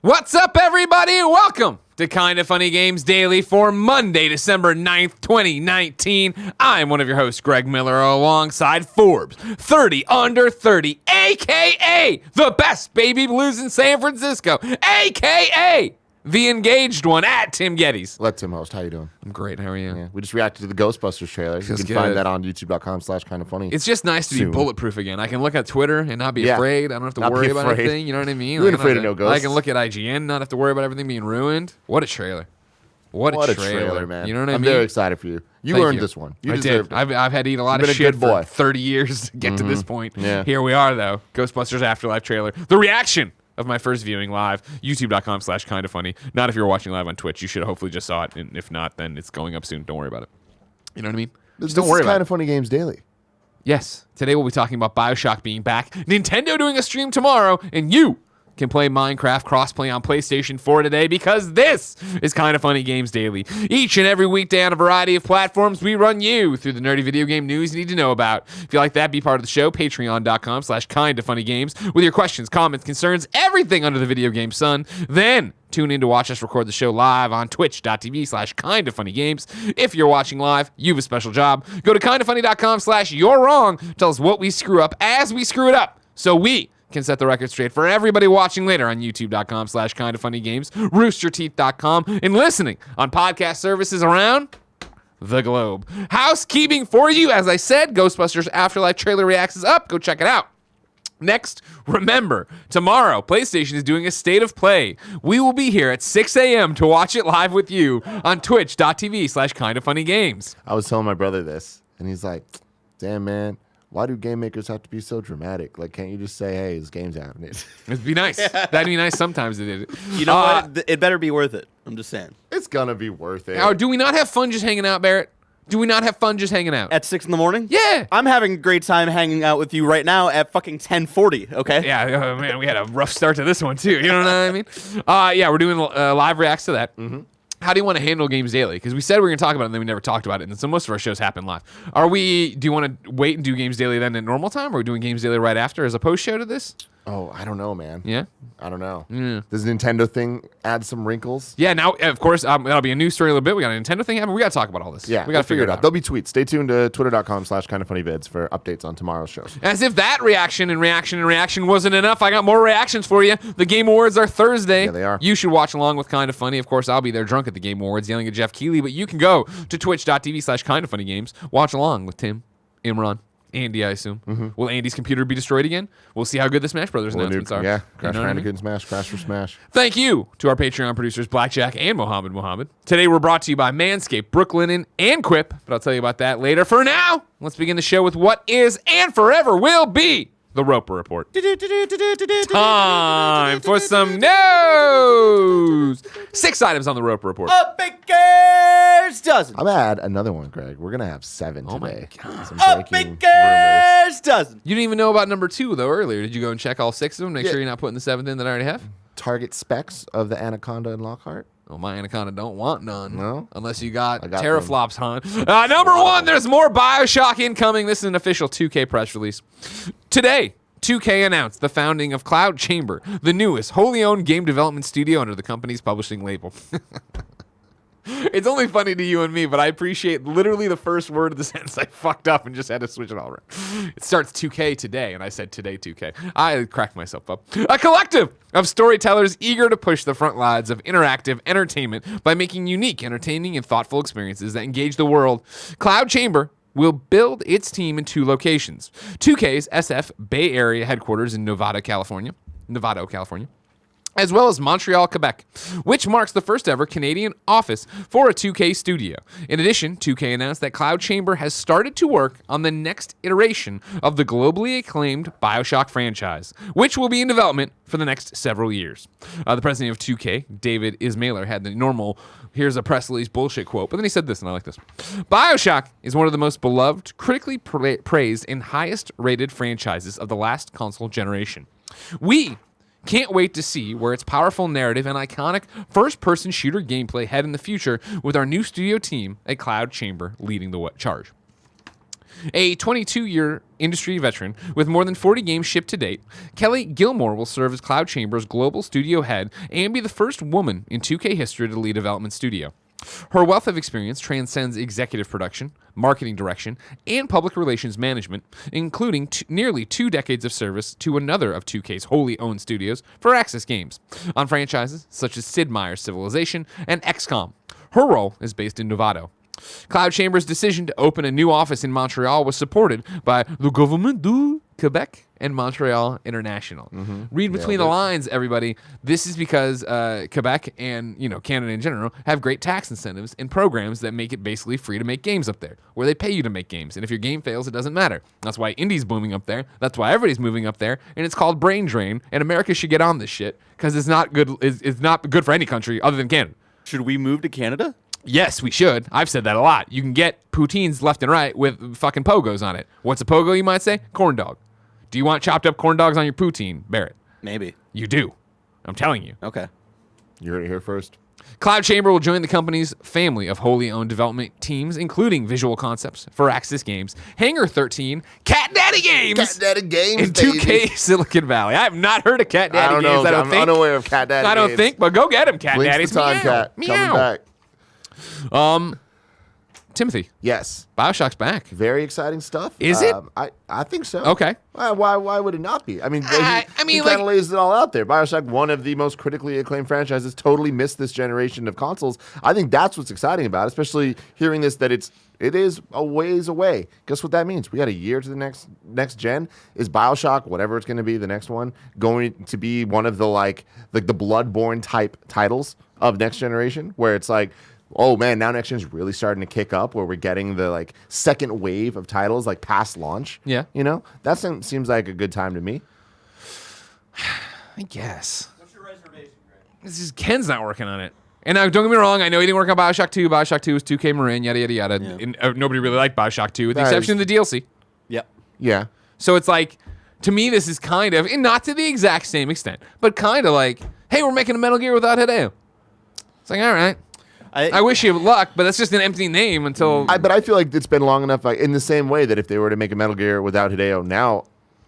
What's up, everybody? Welcome to Kinda Funny Games Daily for Monday, December 9th, 2019. I'm one of your hosts, Greg Miller, alongside Forbes 30 Under 30, a.k.a. the best baby blues in San Francisco, a.k.a. the engaged one at Tim Geddes. Let Tim host. How you doing? I'm great. How are you? Yeah, we just reacted to the Ghostbusters trailer. You can find that on youtube.com/kindafunny. It's just nice to be bulletproof again. I can look at Twitter and not be afraid. I don't have to worry about anything. You know what I mean? You ain't afraid of no ghosts. I can look at IGN, not have to worry about everything being ruined. What a trailer. What a trailer, man. You know what I mean? I'm very excited for you. You earned this one. You deserved it. I've had to eat a lot of shit for 30 years to get to this point. Yeah. Here we are, though. Ghostbusters Afterlife trailer. The reaction of my first viewing live, youtube.com/kindafunny. Not if you're watching live on Twitch. You should have hopefully just saw it. And if not, then it's going up soon. Don't worry about it. You know what I mean? Just don't worry about it. Kinda Funny Games Daily. Yes. Today we'll be talking about BioShock being back, Nintendo doing a stream tomorrow, and you can play Minecraft crossplay on PlayStation 4 today because this is Kinda Funny Games Daily. Each and every weekday on a variety of platforms, we run you through the nerdy video game news you need to know about. If you like that, be part of the show, patreon.com/kindafunnygames with your questions, comments, concerns, everything under the video game sun. Then tune in to watch us record the show live on twitch.tv/kindafunnygames. If you're watching live, you have a special job. Go to kindafunny.com/you're wrong. Tell us what we screw up as we screw it up so we can set the record straight for everybody watching later on youtube.com/kindafunnygames, roosterteeth.com, and listening on podcast services around the globe. Housekeeping for you, as I said, Ghostbusters Afterlife trailer reacts is up. Go check it out. Next, remember, tomorrow, PlayStation is doing a state of play. We will be here at 6 a.m. to watch it live with you on twitch.tv/kindafunnygames. I was telling my brother this, and he's like, damn, man. Why do game makers have to be so dramatic? Like, can't you just say, hey, this game's happening? It'd be nice. That'd be nice sometimes. You know what? It better be worth it. I'm just saying. It's going to be worth it. Now, do we not have fun just hanging out, Barrett? Do we not have fun just hanging out? At 6 in the morning? Yeah. I'm having a great time hanging out with you right now at fucking 10:40, okay? Yeah, oh, man, we had a rough start to this one, too. You know what I mean? Yeah, we're doing live reacts to that. Mm-hmm. How do you want to handle Games Daily? Because we said we were going to talk about it, and then we never talked about it. And so most of our shows happen live. Do you want to wait and do Games Daily then at normal time? Or are we doing Games Daily right after as a post show to this? Oh, I don't know, man. Yeah? I don't know. Yeah. Does the Nintendo thing add some wrinkles? Yeah, now, of course, that'll be a news story in a little bit. We got a Nintendo thing happening. We got to talk about all this. Yeah, we got to figure it out. There'll be tweets. Stay tuned to twitter.com/kindafunnyvids for updates on tomorrow's shows. As if that reaction wasn't enough, I got more reactions for you. The Game Awards are Thursday. Yeah, they are. You should watch along with Kinda Funny. Of course, I'll be there drunk at the Game Awards yelling at Jeff Keighley, but you can go to twitch.tv/kindafunnygames. Watch along with Tim, Imran, Andy, I assume. Mm-hmm. Will Andy's computer be destroyed again? We'll see how good the Smash Brothers announcements are. Yeah, Crash Bandicoot and Smash, Crash for Smash. Thank you to our Patreon producers, Blackjack and Mohammed. Today we're brought to you by Manscaped, Brooklinen, and Quip, but I'll tell you about that later. For now, let's begin the show with what is and forever will be the Roper Report. Time for some news. 6 items on the Roper Report. A baker's dozen. I'm gonna add another one, Greg. We're gonna have 7 today. Oh my God. Some A breaking baker's dozen. You didn't even know about number 2, though, earlier. Did you go and check all 6 of them? Make sure you're not putting the 7th in that I already have? Target specs of the Anaconda and Lockhart. Oh, my Anaconda don't want none. No? Unless you got them. teraflops, hon. Number 1, there's more BioShock incoming. This is an official 2K press release. Today, 2K announced the founding of Cloud Chamber, the newest wholly owned game development studio under the company's publishing label. It's only funny to you and me, but I appreciate literally the first word of the sentence I fucked up and just had to switch it all around. It starts 2K today, and I said today 2K. I cracked myself up. A collective of storytellers eager to push the front lines of interactive entertainment by making unique, entertaining, and thoughtful experiences that engage the world. Cloud Chamber will build its team in 2 locations. 2K's SF Bay Area headquarters in Novato, California, as well as Montreal, Quebec, which marks the first ever Canadian office for a 2K studio. In addition, 2K announced that Cloud Chamber has started to work on the next iteration of the globally acclaimed BioShock franchise, which will be in development for the next several years. The president of 2K, David Ismailer, had the normal, here's a press release bullshit quote, but then he said this, and I like this. BioShock is one of the most beloved, critically praised, and highest rated franchises of the last console generation. We can't wait to see where its powerful narrative and iconic first-person shooter gameplay head in the future with our new studio team at Cloud Chamber leading the charge. A 22-year industry veteran with more than 40 games shipped to date, Kelly Gilmore will serve as Cloud Chamber's global studio head and be the first woman in 2K history to lead a development studio. Her wealth of experience transcends executive production, marketing direction, and public relations management, including nearly 2 decades of service to another of 2K's wholly owned studios for Access Games, on franchises such as Sid Meier's Civilization and XCOM. Her role is based in Novato. Cloud Chamber's decision to open a new office in Montreal was supported by the government du Quebec and Montreal International. Read between the lines, everybody. This is because Quebec and Canada in general have great tax incentives and programs that make it basically free to make games up there, where they pay you to make games. And if your game fails, it doesn't matter. That's why indie's booming up there. That's why everybody's moving up there. And it's called brain drain. And America should get on this shit because it's not good. It's not good for any country other than Canada. Should we move to Canada? Yes, we should. I've said that a lot. You can get poutines left and right with fucking pogos on it. What's a pogo, you might say? Corn dog. Do you want chopped up corn dogs on your poutine, Barrett? Maybe. You do. I'm telling you. Okay. You heard it here first. Cloud Chamber will join the company's family of wholly owned development teams, including Visual Concepts, Firaxis Games, Hangar 13, Cat Daddy Games, Cat Daddy Games, and 2K Silicon Valley. I have not heard of Cat Daddy I don't Games. know. I'm unaware of Cat Daddy I don't Games. think, but go get him, Cat Blinks Daddies. the time, Meow. Cat. Meow. Coming back. Timothy, Yes. BioShock's back. Very exciting stuff. Is it? I think so. Okay. Why would it not be? I mean, I he mean, kind like- of lays it all out there. BioShock, one of the most critically acclaimed franchises, totally missed this generation of consoles. I think that's what's exciting about it, especially hearing this, that it is a ways away. Guess what that means? We got a year to the next gen. Is BioShock, whatever it's going to be, the next one, going to be one of the like the Bloodborne type titles of next generation, where it's like, oh man, now next gen's really starting to kick up, where we're getting the like second wave of titles like past launch. Yeah. That seems like a good time to me. I guess. What's your reservation, Greg? This is Ken's not working on it. And now, don't get me wrong, I know he didn't work on BioShock 2. BioShock 2 was 2K Marin, yada, yada, yada. Yeah. And, nobody really liked BioShock 2, with the That exception of the DLC. Yep. Yeah. So it's like, to me, this is kind of, and not to the exact same extent, but kind of like, hey, we're making a Metal Gear without Hideo. It's like, all right. I wish you luck, but that's just an empty name until... But I feel like it's been long enough, like, in the same way that if they were to make a Metal Gear without Hideo now,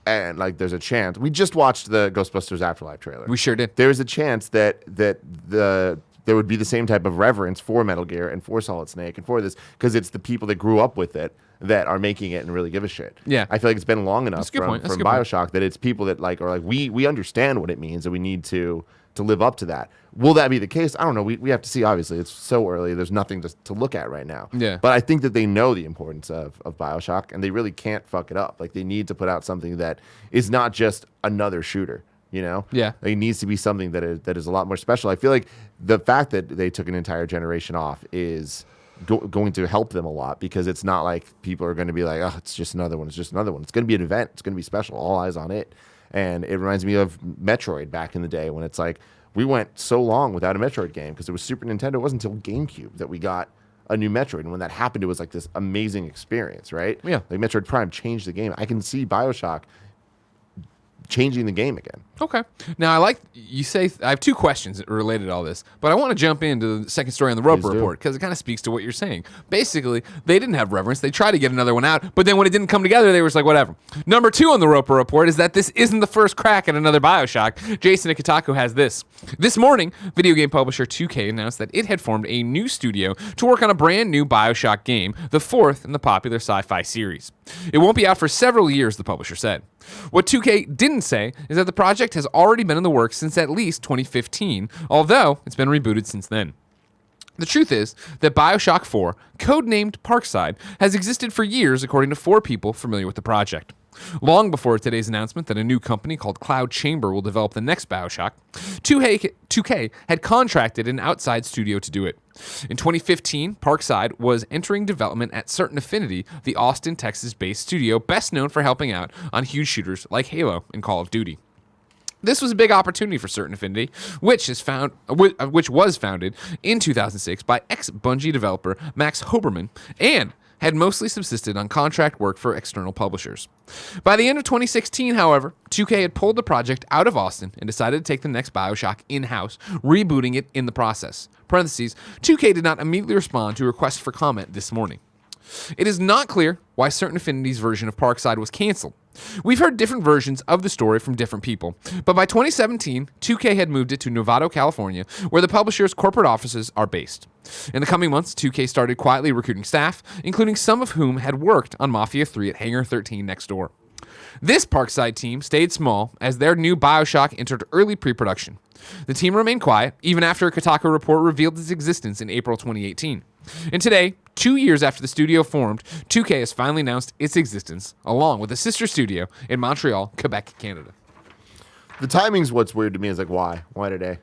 and like there's a chance. We just watched the Ghostbusters Afterlife trailer. We sure did. There's a chance that there would be the same type of reverence for Metal Gear and for Solid Snake and for this, because it's the people that grew up with it that are making it and really give a shit. Yeah. I feel like it's been long enough That's a good from point. That's a good point. BioShock that it's people that like are like, we understand what it means and we need to live up to that. Will that be the case? I don't know. We have to see, obviously. It's so early. There's nothing to look at right now. Yeah. But I think that they know the importance of BioShock, and they really can't fuck it up. Like, they need to put out something that is not just another shooter, Yeah. It needs to be something that is a lot more special. I feel like the fact that they took an entire generation off is going to help them a lot, because it's not like people are going to be like, oh, it's just another one. It's just another one. It's going to be an event. It's going to be special. All eyes on it. And it reminds me of Metroid back in the day, when it's like, we went so long without a Metroid game because it was Super Nintendo. It wasn't until GameCube that we got a new Metroid. And when that happened, it was like this amazing experience, right? Yeah. Like Metroid Prime changed the game. I can see BioShock changing the game again. Okay. Now, I like you say, I have 2 questions related to all this, but I want to jump into the second story on the Roper Please do. Report, because it kind of speaks to what you're saying. Basically, they didn't have reverence. They tried to get another one out, but then when it didn't come together, they were just like, whatever. Number 2 on the Roper Report is that this isn't the first crack at another BioShock. Jason at Kotaku has this. This morning, video game publisher 2K announced that it had formed a new studio to work on a brand new BioShock game, the 4th in the popular sci-fi series. It won't be out for several years, the publisher said. What 2K didn't say is that the project has already been in the works since at least 2015, although it's been rebooted since then. The truth is that BioShock 4, codenamed Parkside, has existed for years, according to 4 people familiar with the project. Long before today's announcement that a new company called Cloud Chamber will develop the next BioShock, 2K had contracted an outside studio to do it. In 2015, Parkside was entering development at Certain Affinity, the Austin, Texas-based studio best known for helping out on huge shooters like Halo and Call of Duty. This was a big opportunity for Certain Affinity, which was founded in 2006 by ex-Bungie developer Max Hoberman and had mostly subsisted on contract work for external publishers. By the end of 2016, however, 2K had pulled the project out of Austin and decided to take the next BioShock in-house, rebooting it in the process. Parentheses, 2K did not immediately respond to requests for comment this morning. It is not clear why Certain Affinity's version of Parkside was canceled. We've heard different versions of the story from different people, but by 2017, 2K had moved it to Novato, California, where the publisher's corporate offices are based. In the coming months, 2K started quietly recruiting staff, including some of whom had worked on Mafia 3 at Hangar 13 next door. This Parkside team stayed small as their new BioShock entered early pre-production. The team remained quiet, even after a Kotaku report revealed its existence in April 2018. And today, 2 years after the studio formed, 2K has finally announced its existence, along with a sister studio in Montreal, Quebec, Canada. The timing's what's weird to me. Is like, why? Why today?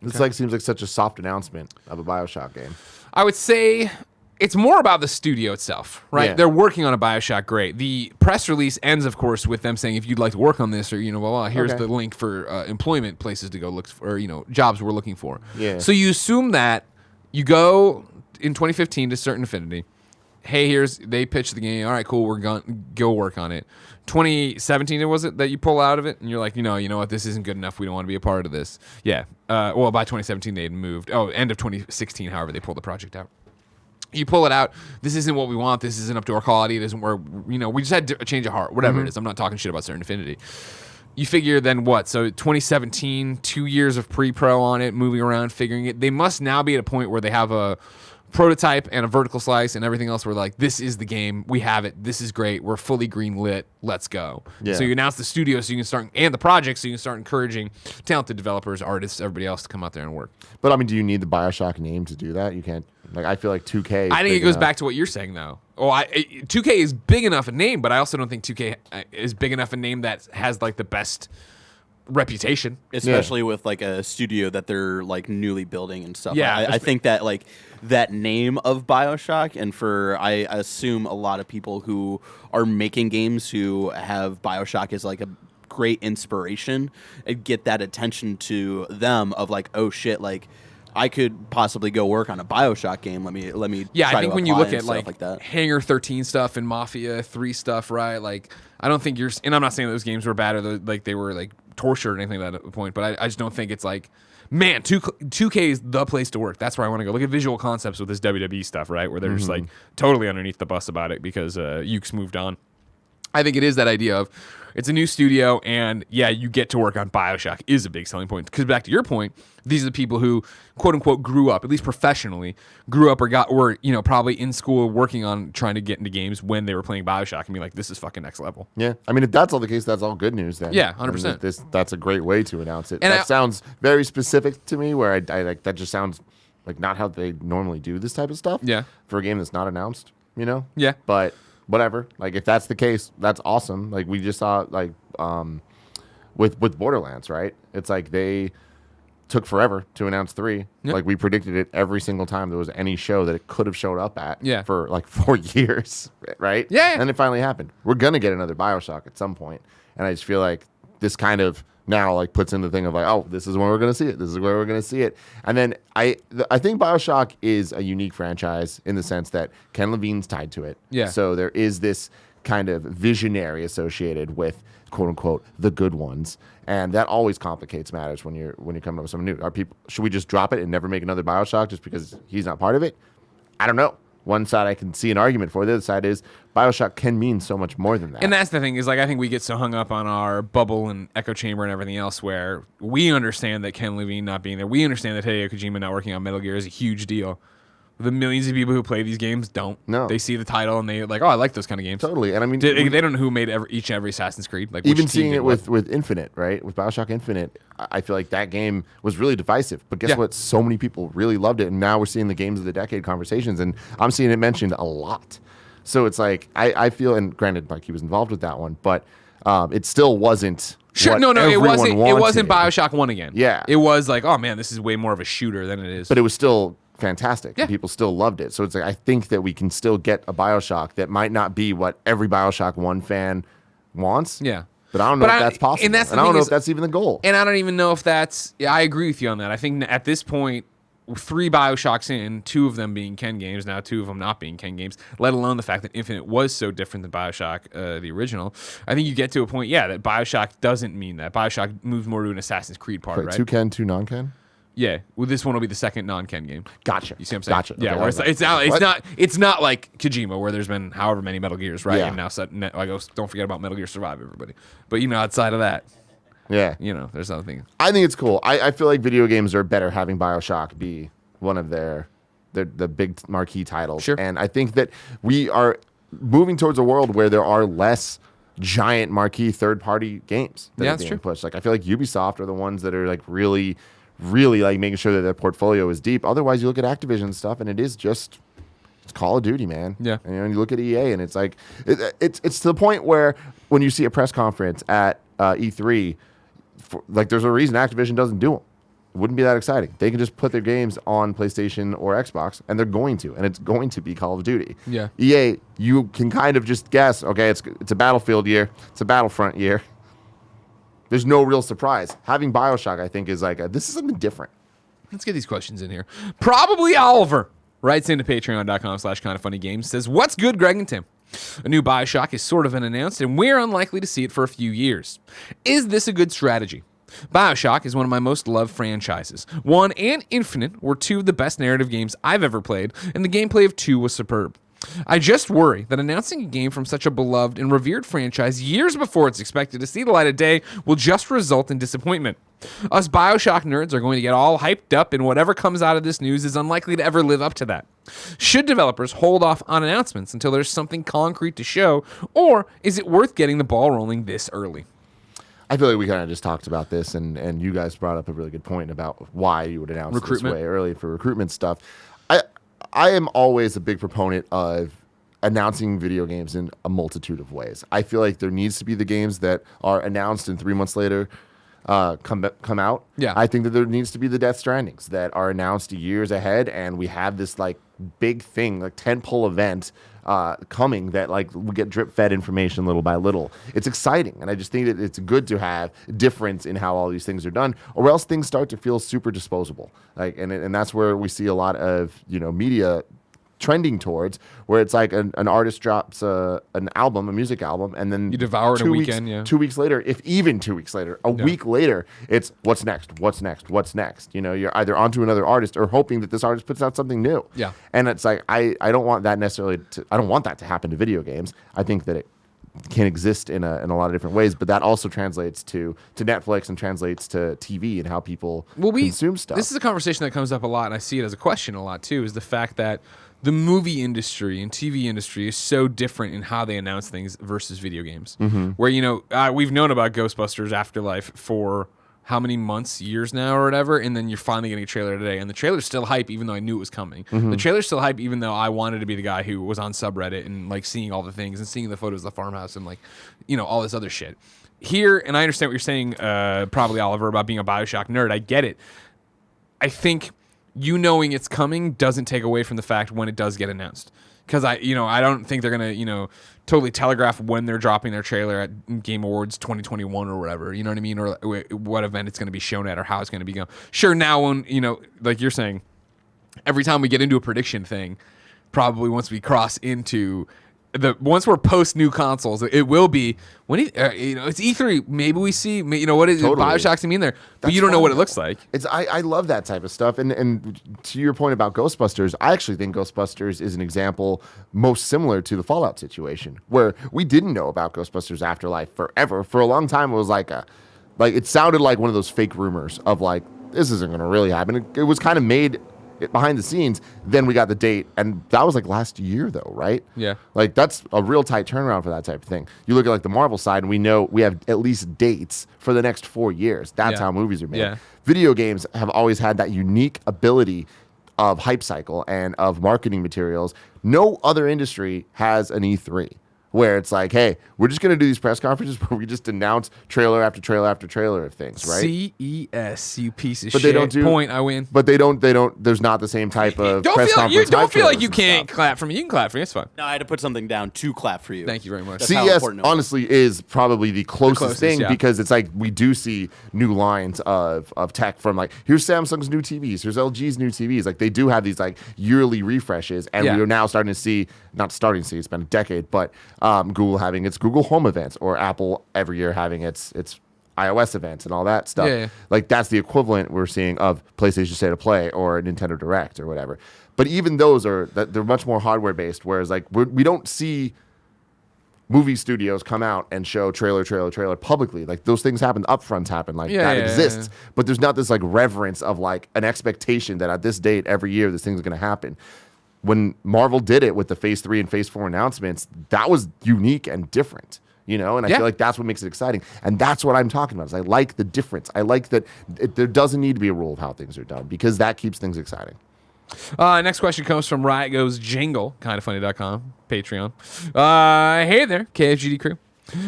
This seems like such a soft announcement of a BioShock game. I would say it's more about the studio itself, right? Yeah. They're working on a BioShock, great. The press release ends, of course, with them saying, if you'd like to work on this, or, here's the link for employment places to go look for, jobs we're looking for. Yeah. So you assume that you go in 2015 to Certain Affinity. Hey, they pitch the game. All right, cool. We're going to go work on it. 2017, was it that you pull out of it? And you're like, you know what? This isn't good enough. We don't want to be a part of this. Yeah. Well, by 2017, they had moved. Oh, end of 2016, however, they pulled the project out. You pull it out. This isn't what we want. This isn't up to our quality. It isn't where, we just had a change of heart, whatever it is. I'm not talking shit about Certain Affinity. You figure then what? So 2017, 2 years of pre-pro on it, moving around, figuring it. They must now be at a point where they have a prototype and a vertical slice and everything else. We're like, this is the game. We have it. This is great. We're fully green lit. Let's go. Yeah. So you announce the studio so you can start, and the project so you can start encouraging talented developers, artists, everybody else to come out there and work. But I mean, do you need the BioShock name to do that? You can't. Like, I feel like 2K. I think it goes back to what you're saying, though. 2K is big enough a name, but I also don't think 2K is big enough a name that has like the best reputation, especially with like a studio that they're like newly building and stuff. Yeah, I think that like that name of BioShock, and I assume a lot of people who are making games who have BioShock as like a great inspiration, get that attention to them of like, oh shit, like I could possibly go work on a BioShock game. Let me. Yeah, try I think to when you apply look and at stuff like that. Hangar 13 stuff and Mafia 3 stuff, right? Like, I don't think and I'm not saying those games were bad or like they were like tortured or anything like that at the point, but I just don't think it's like, man, 2K is the place to work. That's where I want to go. Look at Visual Concepts with this WWE stuff, right? Where they're just like totally underneath the bus about it because Yuke's moved on. I think it is that idea of it's a new studio, and yeah, you get to work on BioShock is a big selling point. Because back to your point, these are the people who, quote unquote, grew up, at least professionally, grew up or were probably in school working on trying to get into games when they were playing BioShock and be like, this is fucking next level. Yeah, I mean, if that's all the case, that's all good news then. Yeah, 100%. I mean, that's a great way to announce it. And that sounds very specific to me, where I like that just sounds like not how they normally do this type of stuff. Yeah. For a game that's not announced, Yeah. But whatever. Like, if that's the case, that's awesome. Like, we just saw like with Borderlands, right? It's like they took forever to announce 3. Yep. Like, we predicted it every single time there was any show that it could have showed up at. Yeah. For like 4 years, right? Yeah. And it finally happened. We're gonna get another BioShock at some point, and I just feel like this kind of now like puts in the thing of like, oh, this is when we're gonna see it. This is where we're gonna see it. And then I think BioShock is a unique franchise in the sense that Ken Levine's tied to it. Yeah. So there is this kind of visionary associated with quote unquote the good ones, and that always complicates matters when you're coming up with something new. Should we just drop it and never make another BioShock just because he's not part of it? I don't know. One side I can see an argument for. The other side is BioShock can mean so much more than that. And that's the thing is, like, I think we get so hung up on our bubble and echo chamber and everything else where we understand that Ken Levine not being there. We understand that Hideo Kojima not working on Metal Gear is a huge deal. The millions of people who play these games don't. No. They see the title and they like, oh, I like those kind of games. Totally. And I mean, They don't know who made each and every Assassin's Creed. Like, even which team seeing did it what. with Infinite, right? With BioShock Infinite, I feel like that game was really divisive. But guess Yeah. what? So many people really loved it. And now we're seeing the games of the decade conversations, and I'm seeing it mentioned a lot. So it's like, I feel, and granted, like he was involved with that one, but it still wasn't. Sure, what it everyone wasn't. It wanted. wasn't BioShock 1 again. Yeah. It was like, oh man, this is way more of a shooter than it is. But it was still fantastic. Yeah. And people still loved it. So it's like, I think that we can still get a BioShock that might not be what every BioShock 1 fan wants. Yeah. But I don't know if that's possible. And that's the I don't thing know is- if that's even the goal. And I don't even know if that's. Yeah, I agree with you on that. I think at this point, 3 BioShocks in, 2 of them being Ken games, now 2 of them not being Ken games, let alone the fact that Infinite was so different than BioShock, the original. I think you get to a point, that BioShock doesn't mean that. BioShock moves more to an Assassin's Creed part, Wait, right? 2 Ken, 2 non-Ken? Yeah, well, this one will be the second non-Ken game. Gotcha. You see what I'm saying? Gotcha. Yeah, Okay, where what? it's not like Kojima where there's been however many Metal Gears, right? Yeah. And now don't forget about Metal Gear Survive, everybody. But outside of that, Yeah. there's other things. I think it's cool. I feel like video games are better having BioShock be one of the big marquee titles. Sure. And I think that we are moving towards a world where there are less giant marquee third-party games that Yeah, are that's being true. pushed. Like I feel like Ubisoft are the ones that are like really, really like making sure that their portfolio is deep. Otherwise, you look at Activision stuff, and it is just it's Call of Duty, man. Yeah. And you look at EA, and it's like it's to the point where when you see a press conference at E3, like there's a reason Activision doesn't do them. It wouldn't be that exciting. They can just put their games on PlayStation or Xbox, and they're going to, and it's going to be Call of Duty. Yeah. EA, you can kind of just guess, okay, it's a Battlefield year, it's a Battlefront year. There's no real surprise. Having BioShock, I think, is like, this is something different. Let's get these questions in here. Probably Oliver writes into patreon.com/kindoffunnygames, says, "What's good, Greg and Tim? A new BioShock is sort of been announced, and we're unlikely to see it for a few years. Is this a good strategy? BioShock is one of my most loved franchises. 1 and Infinite were 2 of the best narrative games I've ever played, and the gameplay of 2 was superb. I just worry that announcing a game from such a beloved and revered franchise years before it's expected to see the light of day will just result in disappointment. Us BioShock nerds are going to get all hyped up, and whatever comes out of this news is unlikely to ever live up to that. Should developers hold off on announcements until there's something concrete to show, or is it worth getting the ball rolling this early?" I feel like we kind of just talked about this, and you guys brought up a really good point about why you would announce Recruitment. this way early for recruitment stuff. I am always a big proponent of announcing video games in a multitude of ways. I feel like there needs to be the games that are announced and 3 months later come out. Yeah. I think that there needs to be the Death Strandings that are announced years ahead, and we have this like big thing, like tentpole event coming that like we get drip fed information little by little. It's exciting, and I just think that it's good to have difference in how all these things are done, or else things start to feel super disposable. Like, and that's where we see a lot of media trending towards, where it's like an artist drops an album, a music album, and then You devour it in a 2 weeks, weekend, yeah. 2 weeks later, if even 2 weeks later, a week later, it's what's next, what's next, what's next. You're either onto another artist or hoping that this artist puts out something new. Yeah. And it's like, I don't want that necessarily I don't want that to happen to video games. I think that it can exist in a lot of different ways, but that also translates to Netflix and translates to TV and how people consume stuff. This is a conversation that comes up a lot, and I see it as a question a lot too, is the fact that the movie industry and TV industry is so different in how they announce things versus video games. Mm-hmm. Where, we've known about Ghostbusters Afterlife for how many months, years now or whatever, and then you're finally getting a trailer today, and the trailer's still hype even though I knew it was coming. Mm-hmm. The trailer's still hype even though I wanted to be the guy who was on subreddit and like seeing all the things and seeing the photos of the farmhouse and like, all this other shit. Here, and I understand what you're saying, probably Oliver, about being a BioShock nerd. I get it. I think knowing it's coming doesn't take away from the fact when it does get announced. Because I don't think they're gonna, totally telegraph when they're dropping their trailer at Game Awards 2021 or whatever. You know what I mean? Or what event it's gonna be shown at or how it's gonna be going. Sure, now when like you're saying, every time we get into a prediction thing, probably once we cross into once we're post new consoles, it will be when it's E3. Maybe we see what is Totally. BioShock's gonna be in there, but That's you don't know what it fine. looks like. I love that type of stuff. And to your point about Ghostbusters, I actually think Ghostbusters is an example most similar to the Fallout situation, where we didn't know about Ghostbusters Afterlife forever. For a long time, it was like it sounded like one of those fake rumors of like, this isn't going to really happen. It was kind of made behind the scenes. Then we got the date, and that was like last year though, right? Yeah. Like that's a real tight turnaround for that type of thing. You look at like the Marvel side, and we know we have at least dates for the next 4 years. That's Yeah. how movies are made. Yeah. Video games have always had that unique ability of hype cycle and of marketing materials. No other industry has an E3 where it's like, hey, we're just going to do these press conferences where we just announce trailer after trailer after trailer of things, right? CES, you piece of But shit. they don't do Point, I win. But they don't. There's not the same type of Don't press feel conference. don't hype feel like trailers you and can't stuff. clap for me. You can clap for me. It's fine. No, I had to put something down to clap for you. Thank you very much. That's how CES important it was. honestly is probably the closest, closest, thing yeah. because it's like we do see new lines of tech from like, here's Samsung's new TVs, here's LG's new TVs. Like they do have these like yearly refreshes, and Yeah. we are now starting to see, not starting to see, it's been a decade, but Google having its Google Home events, or Apple every year having its iOS events and all that stuff. Yeah. Like that's the equivalent we're seeing of PlayStation State of Play or Nintendo Direct or whatever. But even those they're much more hardware based. Whereas like we don't see movie studios come out and show trailer publicly. Like those things happen, upfronts happen, like that exists. But there's not this like reverence of like an expectation that at this date every year this thing's going to happen. When Marvel did it with the Phase 3 and Phase 4 announcements, that was unique and different, and I feel like that's what makes it exciting. And that's what I'm talking about is I like the difference. I like that there doesn't need to be a rule of how things are done because that keeps things exciting. Next question comes from Riot Goes Jingle, kindafunny.com, Patreon. Hey there, KFGD crew.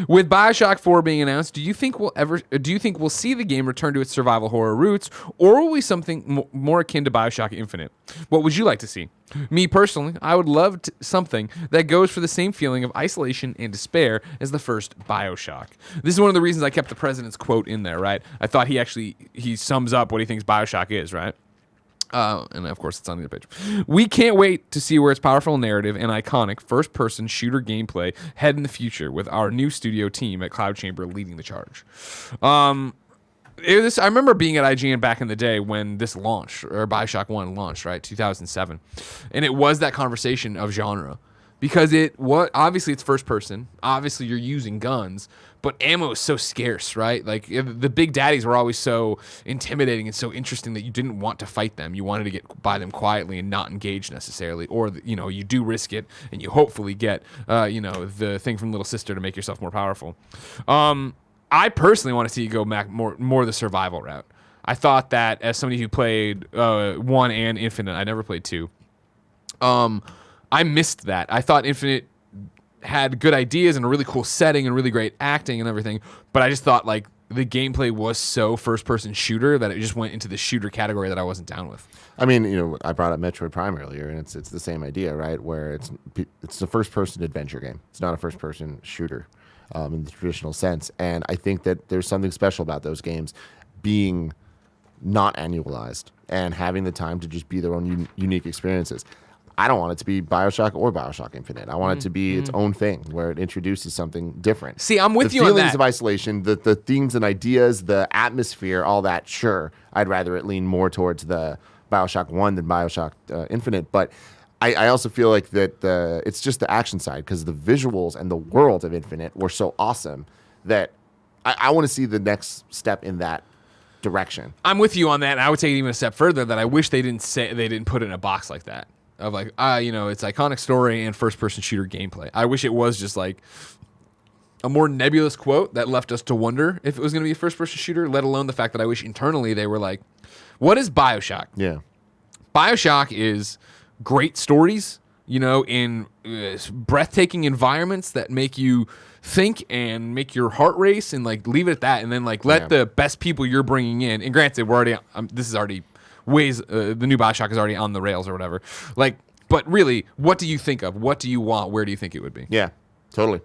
With BioShock 4 being announced, do you think we'll see the game return to its survival horror roots, or will we something more akin to BioShock Infinite? What would you like to see? Me personally, I would love something that goes for the same feeling of isolation and despair as the first BioShock. This is one of the reasons I kept the president's quote in there, right? I thought he sums up what he thinks BioShock is, right? And of course, it's on the other page. We can't wait to see where its powerful narrative and iconic first-person shooter gameplay head in the future with our new studio team at Cloud Chamber leading the charge. I remember being at IGN back in the day when this launched, or BioShock 1 launched, right, 2007. And it was that conversation of genre. Because obviously it's first person. Obviously you're using guns, but ammo is so scarce, right? Like the big daddies were always so intimidating and so interesting that you didn't want to fight them. You wanted to get by them quietly and not engage necessarily, or you do risk it and you hopefully get the thing from Little Sister to make yourself more powerful. I personally want to see you go back more the survival route. I thought that as somebody who played 1 and Infinite, I never played 2. I missed that. I thought Infinite had good ideas and a really cool setting and really great acting and everything, but I just thought like the gameplay was so first-person shooter that it just went into the shooter category that I wasn't down with. I mean, I brought up Metroid Prime earlier, and it's the same idea, right? Where it's a first-person adventure game. It's not a first-person shooter in the traditional sense, and I think that there's something special about those games being not annualized and having the time to just be their own unique experiences. I don't want it to be BioShock or BioShock Infinite. I want it to be its own thing where it introduces something different. See, I'm with you on that. The feelings of isolation, the themes and ideas, the atmosphere, all that, sure. I'd rather it lean more towards the BioShock 1 than BioShock Infinite. But I also feel like that it's just the action side because the visuals and the world of Infinite were so awesome that I want to see the next step in that direction. I'm with you on that. And I would take it even a step further that I wish they didn't put it in a box like that. Of like, it's iconic story and first-person shooter gameplay. I wish it was just like a more nebulous quote that left us to wonder if it was going to be a first-person shooter, let alone the fact that I wish internally they were like, what is BioShock? Yeah. BioShock is great stories, in breathtaking environments that make you think and make your heart race and like leave it at that and then like let the best people you're bringing in, and granted, we're already, this is already the new BioShock is already on the rails or whatever. Like, but really, what do you think of? What do you want? Where do you think it would be? Yeah, totally.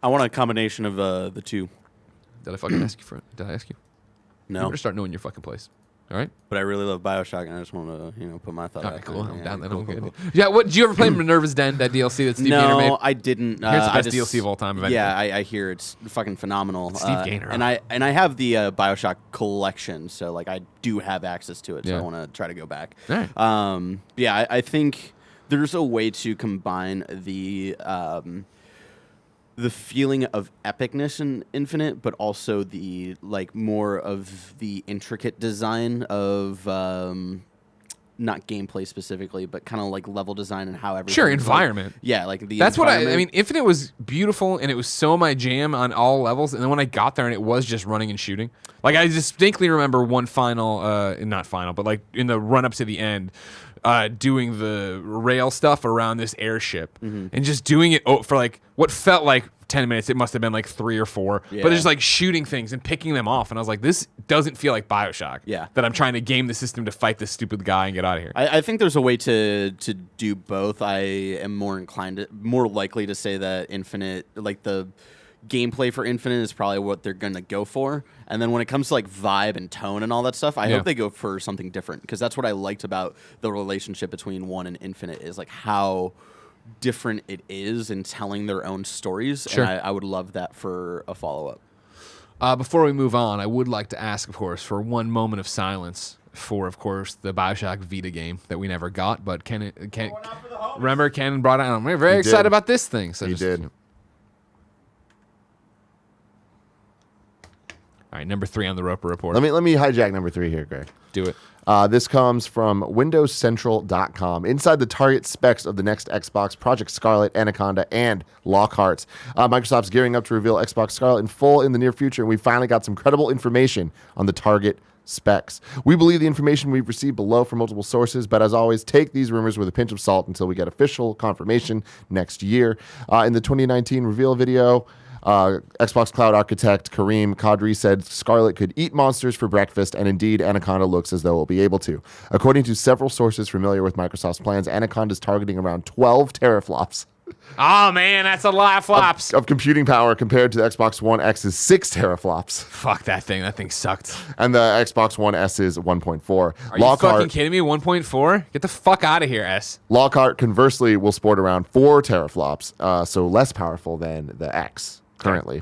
I want a combination of the two. Did I fucking ask you for it? Did I ask you? No. You better start knowing your fucking place. All right? But I really love BioShock, and I just want to, put my thought All out right, cool. there. I'm down. Cool, Good. cool. Yeah, did you ever play Minerva's Den, that DLC that Steve Gaynor made? No, I didn't. Here's the best DLC of all time. If Yeah, I hear it's fucking phenomenal. Steve Gaynor. And I have the BioShock collection, so like I do have access to it. So I want to try to go back. All right. Yeah, I think there's a way to combine the feeling of epicness in Infinite, but also the like more of the intricate design of not gameplay specifically, but kind of like level design and how everything. Sure, environment. Yeah, like the. That's what I mean. Infinite was beautiful and it was so my jam on all levels. And then when I got there and it was just running and shooting, like I distinctly remember one final, not final, but like in the run up to the end. Doing the rail stuff around this airship and just doing it for like what felt like 10 minutes. It must have been like 3 or 4, but just like shooting things and picking them off. And I was like, this doesn't feel like BioShock. Yeah. That I'm trying to game the system to fight this stupid guy and get out of here. I think there's a way to do both. I am more likely to say that Infinite, like the gameplay for Infinite is probably what they're going to go for. And then when it comes to like vibe and tone and all that stuff, I hope they go for something different because that's what I liked about the relationship between 1 and Infinite is like how different it is in telling their own stories. Sure. And I would love that for a follow-up. Before we move on, I would like to ask, of course, for one moment of silence for, of course, the BioShock Vita game that we never got, but remember Ken brought it out. We're very excited about this thing. So He did. All right, number 3 on the Roper Report. Let me hijack number 3 here, Greg. Do it. This comes from WindowsCentral.com. Inside the target specs of the next Xbox, Project Scarlett, Anaconda, and Lockhart. Microsoft's gearing up to reveal Xbox Scarlett in full in the near future, and we finally got some credible information on the target specs. We believe the information we've received below from multiple sources, but as always, take these rumors with a pinch of salt until we get official confirmation next year. In the 2019 reveal video, Xbox Cloud architect Kareem Kadri said Scarlett could eat monsters for breakfast, and indeed, Anaconda looks as though it will be able to. According to several sources familiar with Microsoft's plans, Anaconda is targeting around 12 teraflops. Oh, man, that's a lot of flops. Of computing power compared to the Xbox One X's 6 teraflops. Fuck that thing. That thing sucked. And the Xbox One S's 1.4. Are you fucking kidding me? 1.4? Get the fuck out of here, S. Lockhart, conversely, will sport around 4 teraflops, so less powerful than the X currently.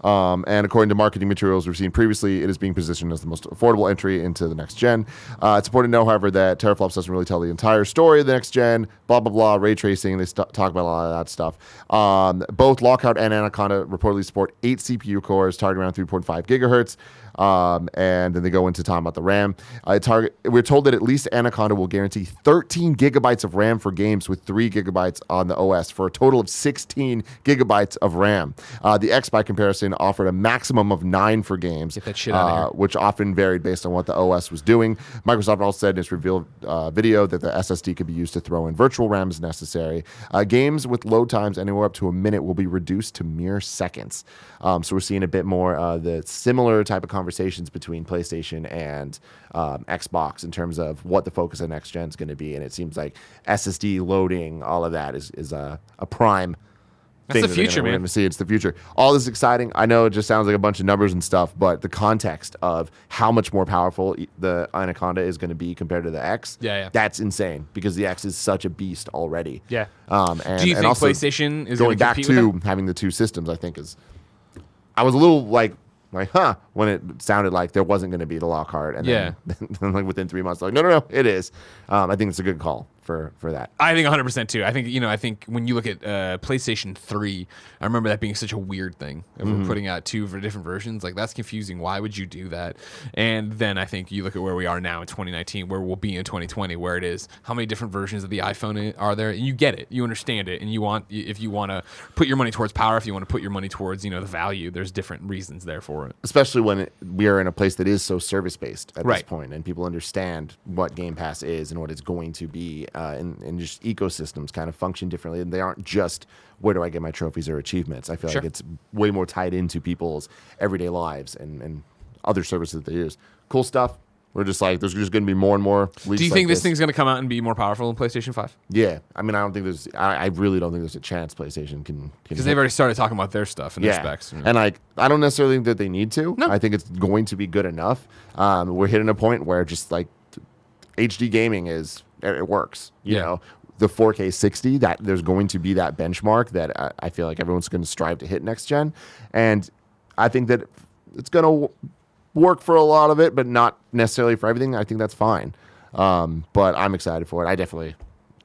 And according to marketing materials we've seen previously, it is being positioned as the most affordable entry into the next gen. It's important to know, however, that teraflops doesn't really tell the entire story of the next gen. Blah, blah, blah, ray tracing. They talk about a lot of that stuff. Both Lockhart and Anaconda reportedly support 8 CPU cores, targeting around 3.5 gigahertz. And then they go into talking about the RAM. We're told that at least Anaconda will guarantee 13 gigabytes of RAM for games with 3 gigabytes on the OS for a total of 16 gigabytes of RAM. The X, by comparison, offered a maximum of 9 for games. Get that shit out of here. Which often varied based on what the OS was doing. Microsoft also said in its reveal video that the SSD could be used to throw in virtual RAM as necessary. Games with load times anywhere up to a minute will be reduced to mere seconds. So we're seeing a bit more the similar type of conversations between PlayStation and Xbox in terms of what the focus of next gen is going to be, and it seems like SSD loading, all of that is a prime. That's the future, man. We're going to see it's the future. All this is exciting. I know it just sounds like a bunch of numbers and stuff, but the context of how much more powerful the Anaconda is going to be compared to the X, that's insane because the X is such a beast already. Yeah. And, do you think also PlayStation is going to back to having the two systems? I think is. I was a little like when it sounded like there wasn't going to be the Lockhart, and then like within 3 months, like no, it is. I think it's a good call for that. I think 100% too. I think when you look at PlayStation 3, I remember that being such a weird thing. If we're putting out 2 different versions, like that's confusing. Why would you do that? And then I think you look at where we are now in 2019, where we'll be in 2020, where it is how many different versions of the iPhone are there? And you get it, you understand it, and if you want to put your money towards power, if you want to put your money towards the value, there's different reasons there for it. Especially when we are in a place that is so service based at this point, and people understand what Game Pass is and what it's going to be. And just ecosystems kind of function differently, and they aren't just where do I get my trophies or achievements. I feel like it's way more tied into people's everyday lives and other services that they use. Cool stuff. We're just like, there's just going to be more and more leaks. Do you think this thing's going to come out and be more powerful than PlayStation 5? Yeah. I mean, I really don't think there's a chance PlayStation can because they've already started talking about their stuff and their specs. And like, I don't necessarily think that they need to. No. I think it's going to be good enough. We're hitting a point where just like HD gaming it works. You know, the 4K 60, that there's going to be that benchmark that I feel like everyone's going to strive to hit next gen. And I think that it's going to work for a lot of it, but not necessarily for everything. I think that's fine. But I'm excited for it.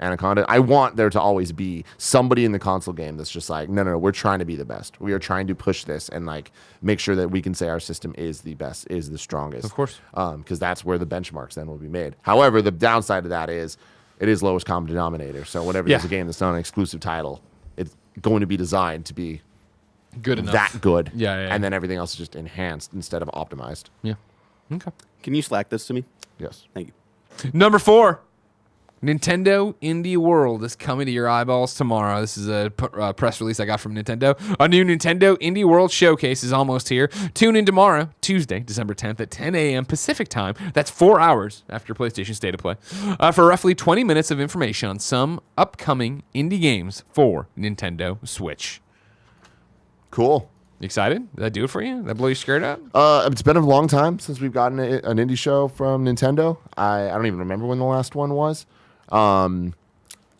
Anaconda. I want there to always be somebody in the console game that's just like, no, we're trying to be the best. We are trying to push this and like make sure that we can say our system is the best, is the strongest. Of course. Because that's where the benchmarks then will be made. However, the downside of that is it is lowest common denominator. So whenever there's a game that's not an exclusive title, it's going to be designed to be good enough. That good. Yeah. And then everything else is just enhanced instead of optimized. Yeah. Okay. Can you Slack this to me? Yes. Thank you. Number 4. Nintendo Indie World is coming to your eyeballs tomorrow. This is a press release I got from Nintendo. A new Nintendo Indie World showcase is almost here. Tune in tomorrow, Tuesday, December 10th at 10 a.m. Pacific time. That's 4 hours after PlayStation State of Play. For roughly 20 minutes of information on some upcoming indie games for Nintendo Switch. Cool. You excited? Did that do it for you? Did that blow you scared out? It's been a long time since we've gotten an indie show from Nintendo. I don't even remember when the last one was. I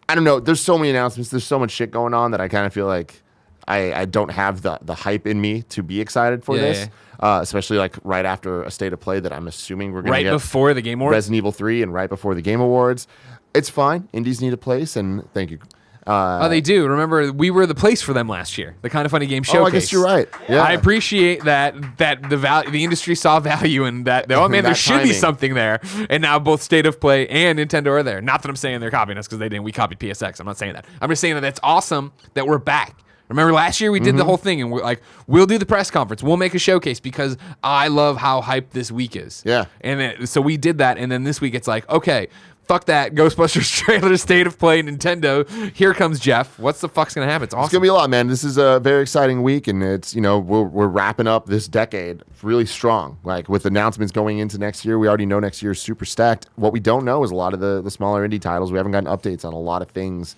don't know. There's so many announcements. There's so much shit going on that I kind of feel like I don't have the hype in me to be excited for this, especially like right after a state of play that I'm assuming we're going to get before the Game Awards. Resident Evil 3 and right before the Game Awards. It's fine. Indies need a place, and thank you. They do. Remember, we were the place for them last year. The Kind of Funny Game Showcase. Oh, I guess you're right. Yeah. I appreciate that the industry saw value in that. Oh man, there should be something there. And now both State of Play and Nintendo are there. Not that I'm saying they're copying us because they didn't. We copied PSX. I'm not saying that. I'm just saying that that's awesome that we're back. Remember last year we did the whole thing, and we're like, we'll do the press conference, we'll make a showcase because I love how hyped this week is. Yeah. And so we did that, and then this week it's like, okay, fuck that Ghostbusters trailer, State of Play, Nintendo. Here comes Jeff. What's the fuck's gonna happen? It's awesome. It's gonna be a lot, man. This is a very exciting week, and it's we're wrapping up this decade really strong. Like with announcements going into next year, we already know next year is super stacked. What we don't know is a lot of the smaller indie titles. We haven't gotten updates on a lot of things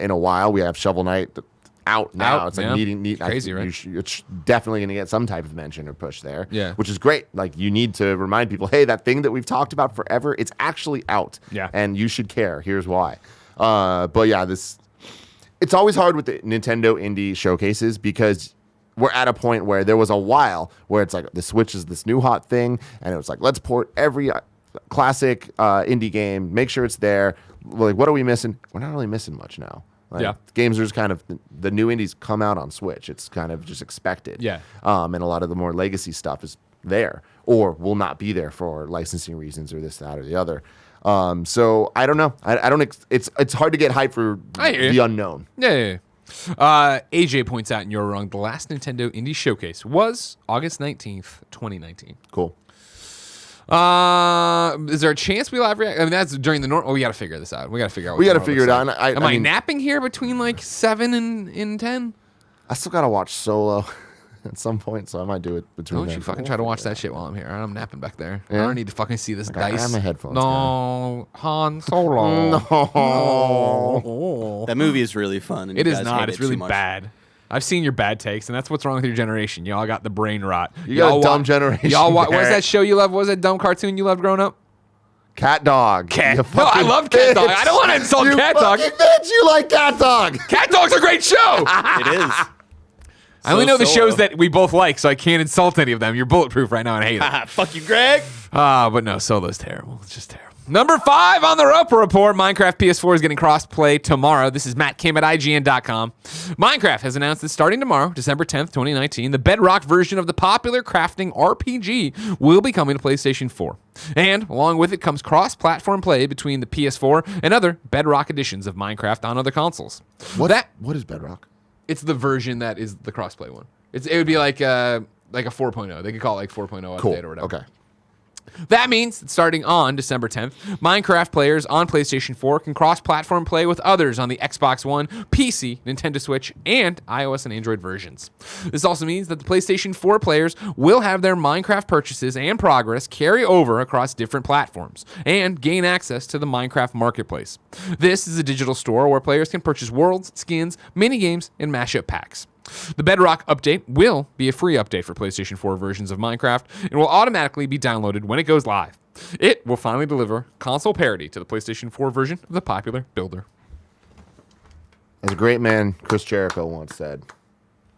in a while. We have Shovel Knight out now. It's like crazy, right? It's definitely going to get some type of mention or push there, which is great. Like you need to remind people, hey, that thing that we've talked about forever, it's actually out, and you should care. Here's why. But yeah, it's always hard with the Nintendo indie showcases because we're at a point where there was a while where it's like the Switch is this new hot thing, and it was like let's port every classic indie game, make sure it's there. Like, what are we missing? We're not really missing much now. Like, games are just kind of the new indies come out on Switch. It's kind of just expected. And a lot of the more legacy stuff is there or will not be there for licensing reasons or this, that, or the other. So I don't know. I don't. It's hard to get hype for the unknown. AJ points out, and you're wrong. The last Nintendo Indie Showcase was August 19th, 2019. Cool. Is there a chance we live react? I mean, that's during the normal. Oh, we got to figure this out. We got to figure out. We got to figure it out. Am I napping here between like 7 and 10? I still got to watch Solo at some point, so I might do it between. Don't you fucking try to watch that shit while I'm here. I'm napping back there. I don't need to fucking see this dice. I have my headphones. No, Han Solo. No. That movie is really fun. And it is not. It's really bad. I've seen your bad takes, and that's what's wrong with your generation. Y'all got the brain rot. You got a dumb generation. What was that show you loved? What was that dumb cartoon you loved growing up? Cat Dog. No, I love Cat Dog. I don't want to insult Cat Dog. Bitch, you like Cat Dog. Cat Dog's a great show. It is. I only know the shows that we both like, so I can't insult any of them. You're bulletproof right now, and I hate it. Fuck you, Greg. But no, Solo's terrible. It's just terrible. Number 5 on the Roper Report, Minecraft PS4 is getting cross-play tomorrow. This is Matt Kim at IGN.com. Minecraft has announced that starting tomorrow, December 10th, 2019, the Bedrock version of the popular crafting RPG will be coming to PlayStation 4. And along with it comes cross-platform play between the PS4 and other Bedrock editions of Minecraft on other consoles. What is Bedrock? It's the version that is the cross-play one. It would be like a 4.0. They could call it like 4.0 update or whatever. Okay. That means that starting on December 10th, Minecraft players on PlayStation 4 can cross-platform play with others on the Xbox One, PC, Nintendo Switch, and iOS and Android versions. This also means that the PlayStation 4 players will have their Minecraft purchases and progress carry over across different platforms and gain access to the Minecraft Marketplace. This is a digital store where players can purchase worlds, skins, minigames, and mashup packs. The Bedrock update will be a free update for PlayStation 4 versions of Minecraft and will automatically be downloaded when it goes live. It will finally deliver console parity to the PlayStation 4 version of the popular builder. As a great man, Chris Jericho once said,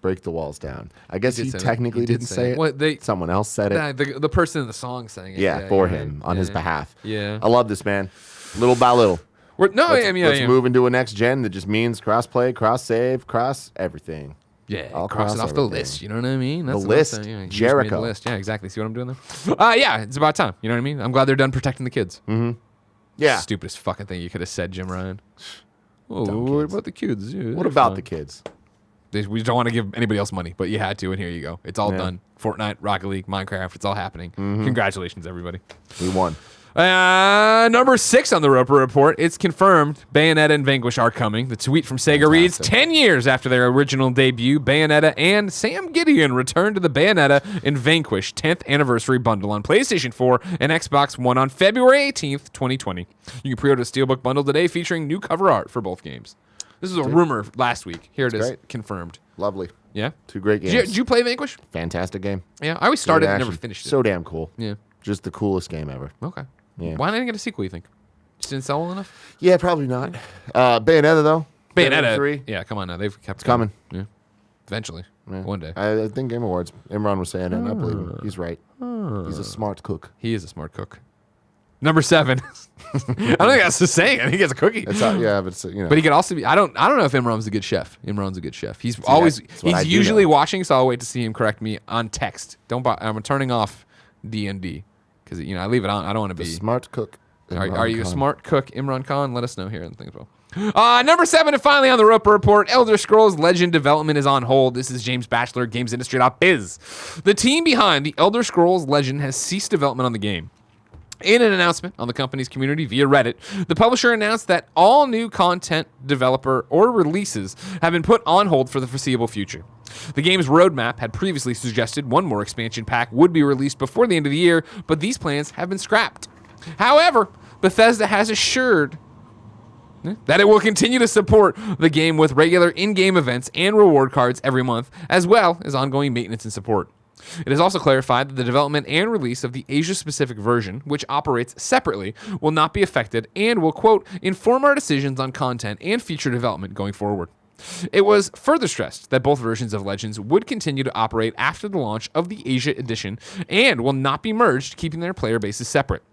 break the walls down. I guess he technically didn't say it. Someone else said it. The person in the song sang it. Yeah, for him, on his behalf. Yeah. I love this, man. Little by little. Let's move into a next gen that just means cross-play, cross-save, cross everything. Yeah, cross it off the list. You know what I mean? That's the list. Jericho. The list. Yeah, exactly. See what I'm doing there? Yeah, it's about time. You know what I mean? I'm glad they're done protecting the kids. Mm-hmm. Yeah. Stupidest fucking thing you could have said, Jim Ryan. Oh, what about the kids? Yeah, what about the kids? We don't want to give anybody else money, but you had to, and here you go. It's all done. Fortnite, Rocket League, Minecraft, it's all happening. Mm-hmm. Congratulations, everybody. We won. Number 6 on the Roper Report. It's confirmed Bayonetta and Vanquish are coming. The tweet from Sega reads, 10 years after their original debut, Bayonetta and Sam Gideon return to the Bayonetta and Vanquish 10th anniversary bundle on PlayStation 4 and Xbox One on February 18th, 2020. You can pre-order the Steelbook bundle today featuring new cover art for both games. This is a rumor last week. Here it is, confirmed. Lovely. Yeah? 2 great games. Did you play Vanquish? Fantastic game. Yeah, I always started and never finished it. So damn cool. Yeah. Just the coolest game ever. Okay. Yeah. Why didn't I get a sequel, you think? Just didn't sell well enough? Yeah, probably not. Bayonetta, though. Bayonetta. 3. Yeah, come on now. They've kept coming. Yeah. Eventually. Yeah. One day. I think Game Awards. Imran was saying it, and I believe him. He's right. He's a smart cook. He is a smart cook. Number 7. I don't think that's the saying. I think he has a cookie. It's yeah, but it's, you know. But he could also be. I don't know if Imran's a good chef. Imran's a good chef. He's always. that's what I He's do usually know. watching, so I'll wait to see him correct me on text. I'm turning off D&D because I leave it on. I don't want to be. Smart cook. Are you a smart cook, Imran Khan? Let us know here in the thing as well. Number 7, and finally on the Roper Report, Elder Scrolls Legend development is on hold. This is James Batchelor, GamesIndustry.biz. The team behind the Elder Scrolls Legend has ceased development on the game. In an announcement on the company's community via Reddit, the publisher announced that all new content, developer, or releases have been put on hold for the foreseeable future. The game's roadmap had previously suggested one more expansion pack would be released before the end of the year, but these plans have been scrapped. However, Bethesda has assured that it will continue to support the game with regular in-game events and reward cards every month, as well as ongoing maintenance and support. It is also clarified that the development and release of the Asia-specific version, which operates separately, will not be affected and will, quote, inform our decisions on content and feature development going forward. It was further stressed that both versions of Legends would continue to operate after the launch of the Asia edition and will not be merged, keeping their player bases separate.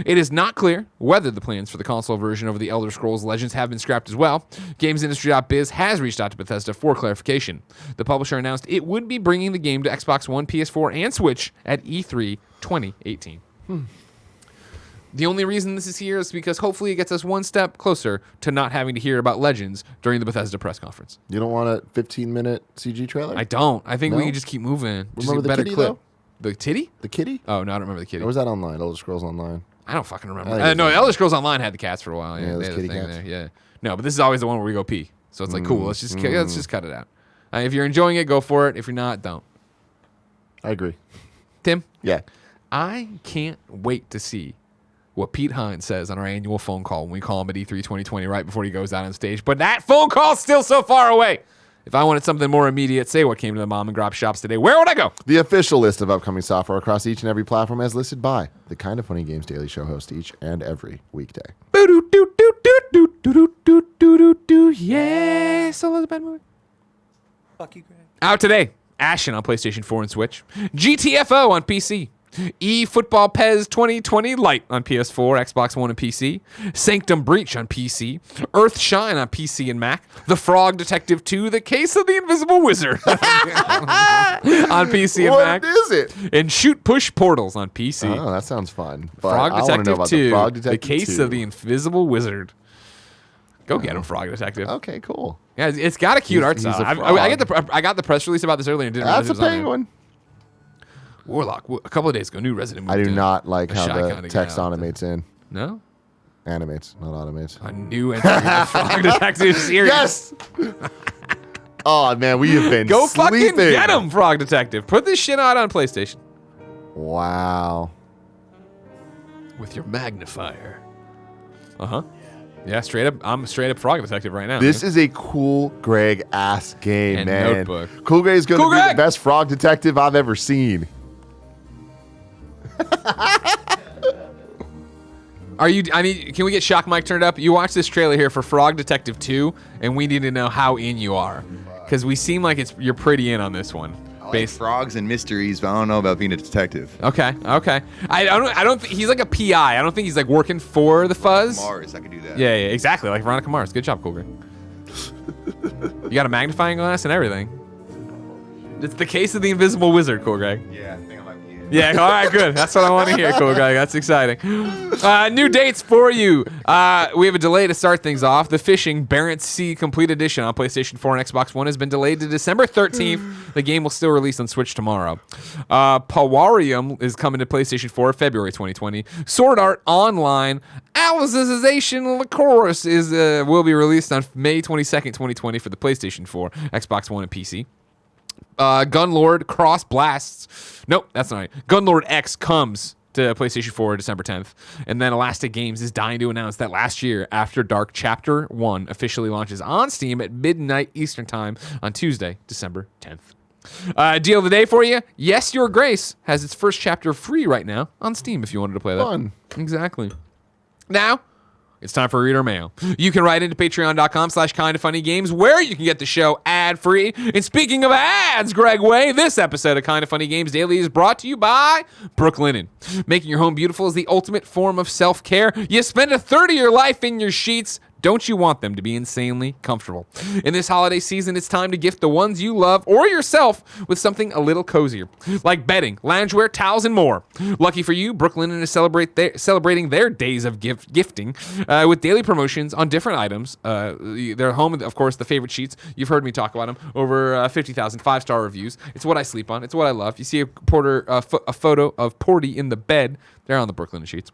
It is not clear whether the plans for the console version of the Elder Scrolls Legends have been scrapped as well. GamesIndustry.biz has reached out to Bethesda for clarification. The publisher announced it would be bringing the game to Xbox One, PS4, and Switch at E3 2018. The only reason this is here is because hopefully it gets us one step closer to not having to hear about Legends during the Bethesda press conference. You don't want a 15-minute CG trailer? I don't. I think we No? can just keep moving. Just Remember a the better kitty, clip. though? The titty? The kitty? Oh, no, I don't remember the kitty. Or was that online? Elder Scrolls Online. I don't fucking remember. I think it's No, online. Elder Scrolls Online had the cats for a while. Yeah, Yeah, those they had the kitty thing cats. there. Yeah. No, but this is always the one where we go pee. So it's like, cool. Let's just cut it out. If you're enjoying it, go for it. If you're not, don't. I agree. Tim, Yeah. I can't wait to see what Pete Hines says on our annual phone call when we call him at E3 2020 right before he goes out on stage. But that phone call's still so far away. If I wanted something more immediate, say what came to the mom and grop shops today, where would I go? The official list of upcoming software across each and every platform as listed by the Kind of Funny Games Daily Show host each and every weekday. Yeah, Solo's a bad movie. Fuck you, Greg. Out today, Ashen on PlayStation 4 and Switch, GTFO on PC, eFootball PES 2020 Lite on PS4, Xbox One, and PC, Sanctum Breach on PC, Earthshine on PC and Mac, The Frog Detective 2, The Case of the Invisible Wizard on PC and What Mac, is it? and Shoot Push Portals on PC. Oh, that sounds fun. But Frog I want to know Detective about 2, the Frog Detective The Case 2. of the Invisible Wizard. Go get him, Frog Detective. Okay, cool. Yeah, it's got a cute art he's style. a I got the press release about this earlier and didn't realize That's it a was on there. penguin. Warlock, a couple of days ago, new Resident I moved do in. not like A how shy the kinda text gal. animates in. No? Animates, not automates. A new entry in the Frog Detective series. Yes! Oh, man, we have been Go sleeping. fucking get him, Frog Detective. Put this shit out on PlayStation. Wow. With your magnifier. Uh-huh. Yeah, straight up. I'm straight up Frog Detective right now. This man. is a cool Greg ass game, And man. notebook. Cool Greg is going to Cool be Greg! the best frog detective I've ever seen. Can we get Shock Mike turned up? You watch this trailer here for Frog Detective 2, and we need to know how in you are. Because we seem like you're pretty in on this one. I like frogs and mysteries, but I don't know about being a detective. Okay. I don't think he's like a PI. I don't think he's like working for the Fuzz. Mars, I could do that. Yeah, exactly. Like Veronica Mars. Good job, Cool Greg. You got a magnifying glass and everything. It's the Case of the Invisible Wizard, Cool Greg. Yeah, I think I might be in. Yeah, all right, good. That's what I want to hear, Cool Greg. That's exciting. New dates for you. We have a delay to start things off. The Fishing Barents Sea Complete Edition on PlayStation 4 and Xbox One has been delayed to December 13th. The game will still release on Switch tomorrow. Powarium is coming to PlayStation 4 February 2020. Sword Art Online Alicization Licoris will be released on May 22nd, 2020 for the PlayStation 4, Xbox One, and PC. Gunlord Cross Blasts. Nope, that's not right. Gunlord X comes to PlayStation 4 December 10th. And then Elastic Games is dying to announce that last year, After Dark Chapter 1 officially launches on Steam at midnight Eastern Time on Tuesday, December 10th. Deal of the day for you. Yes, Your Grace has its first chapter free right now on Steam if you wanted to play that. Fun. Exactly. Now, it's time for Reader Mail. You can write into patreon.com/kindoffunnygames where you can get the show ad-free. And speaking of ads, Greg Way, this episode of Kind of Funny Games Daily is brought to you by Brooklinen. Making your home beautiful is the ultimate form of self-care. You spend a third of your life in your sheets. Don't you want them to be insanely comfortable? In this holiday season, it's time to gift the ones you love or yourself with something a little cozier, like bedding, loungewear, towels, and more. Lucky for you, Brooklinen is celebrating their days of gifting with daily promotions on different items. Their home, of course, the favorite sheets. You've heard me talk about them. Over 50,000 5-star reviews. It's what I sleep on. It's what I love. You see a photo of Porty in the bed. They're on the Brooklinen sheets.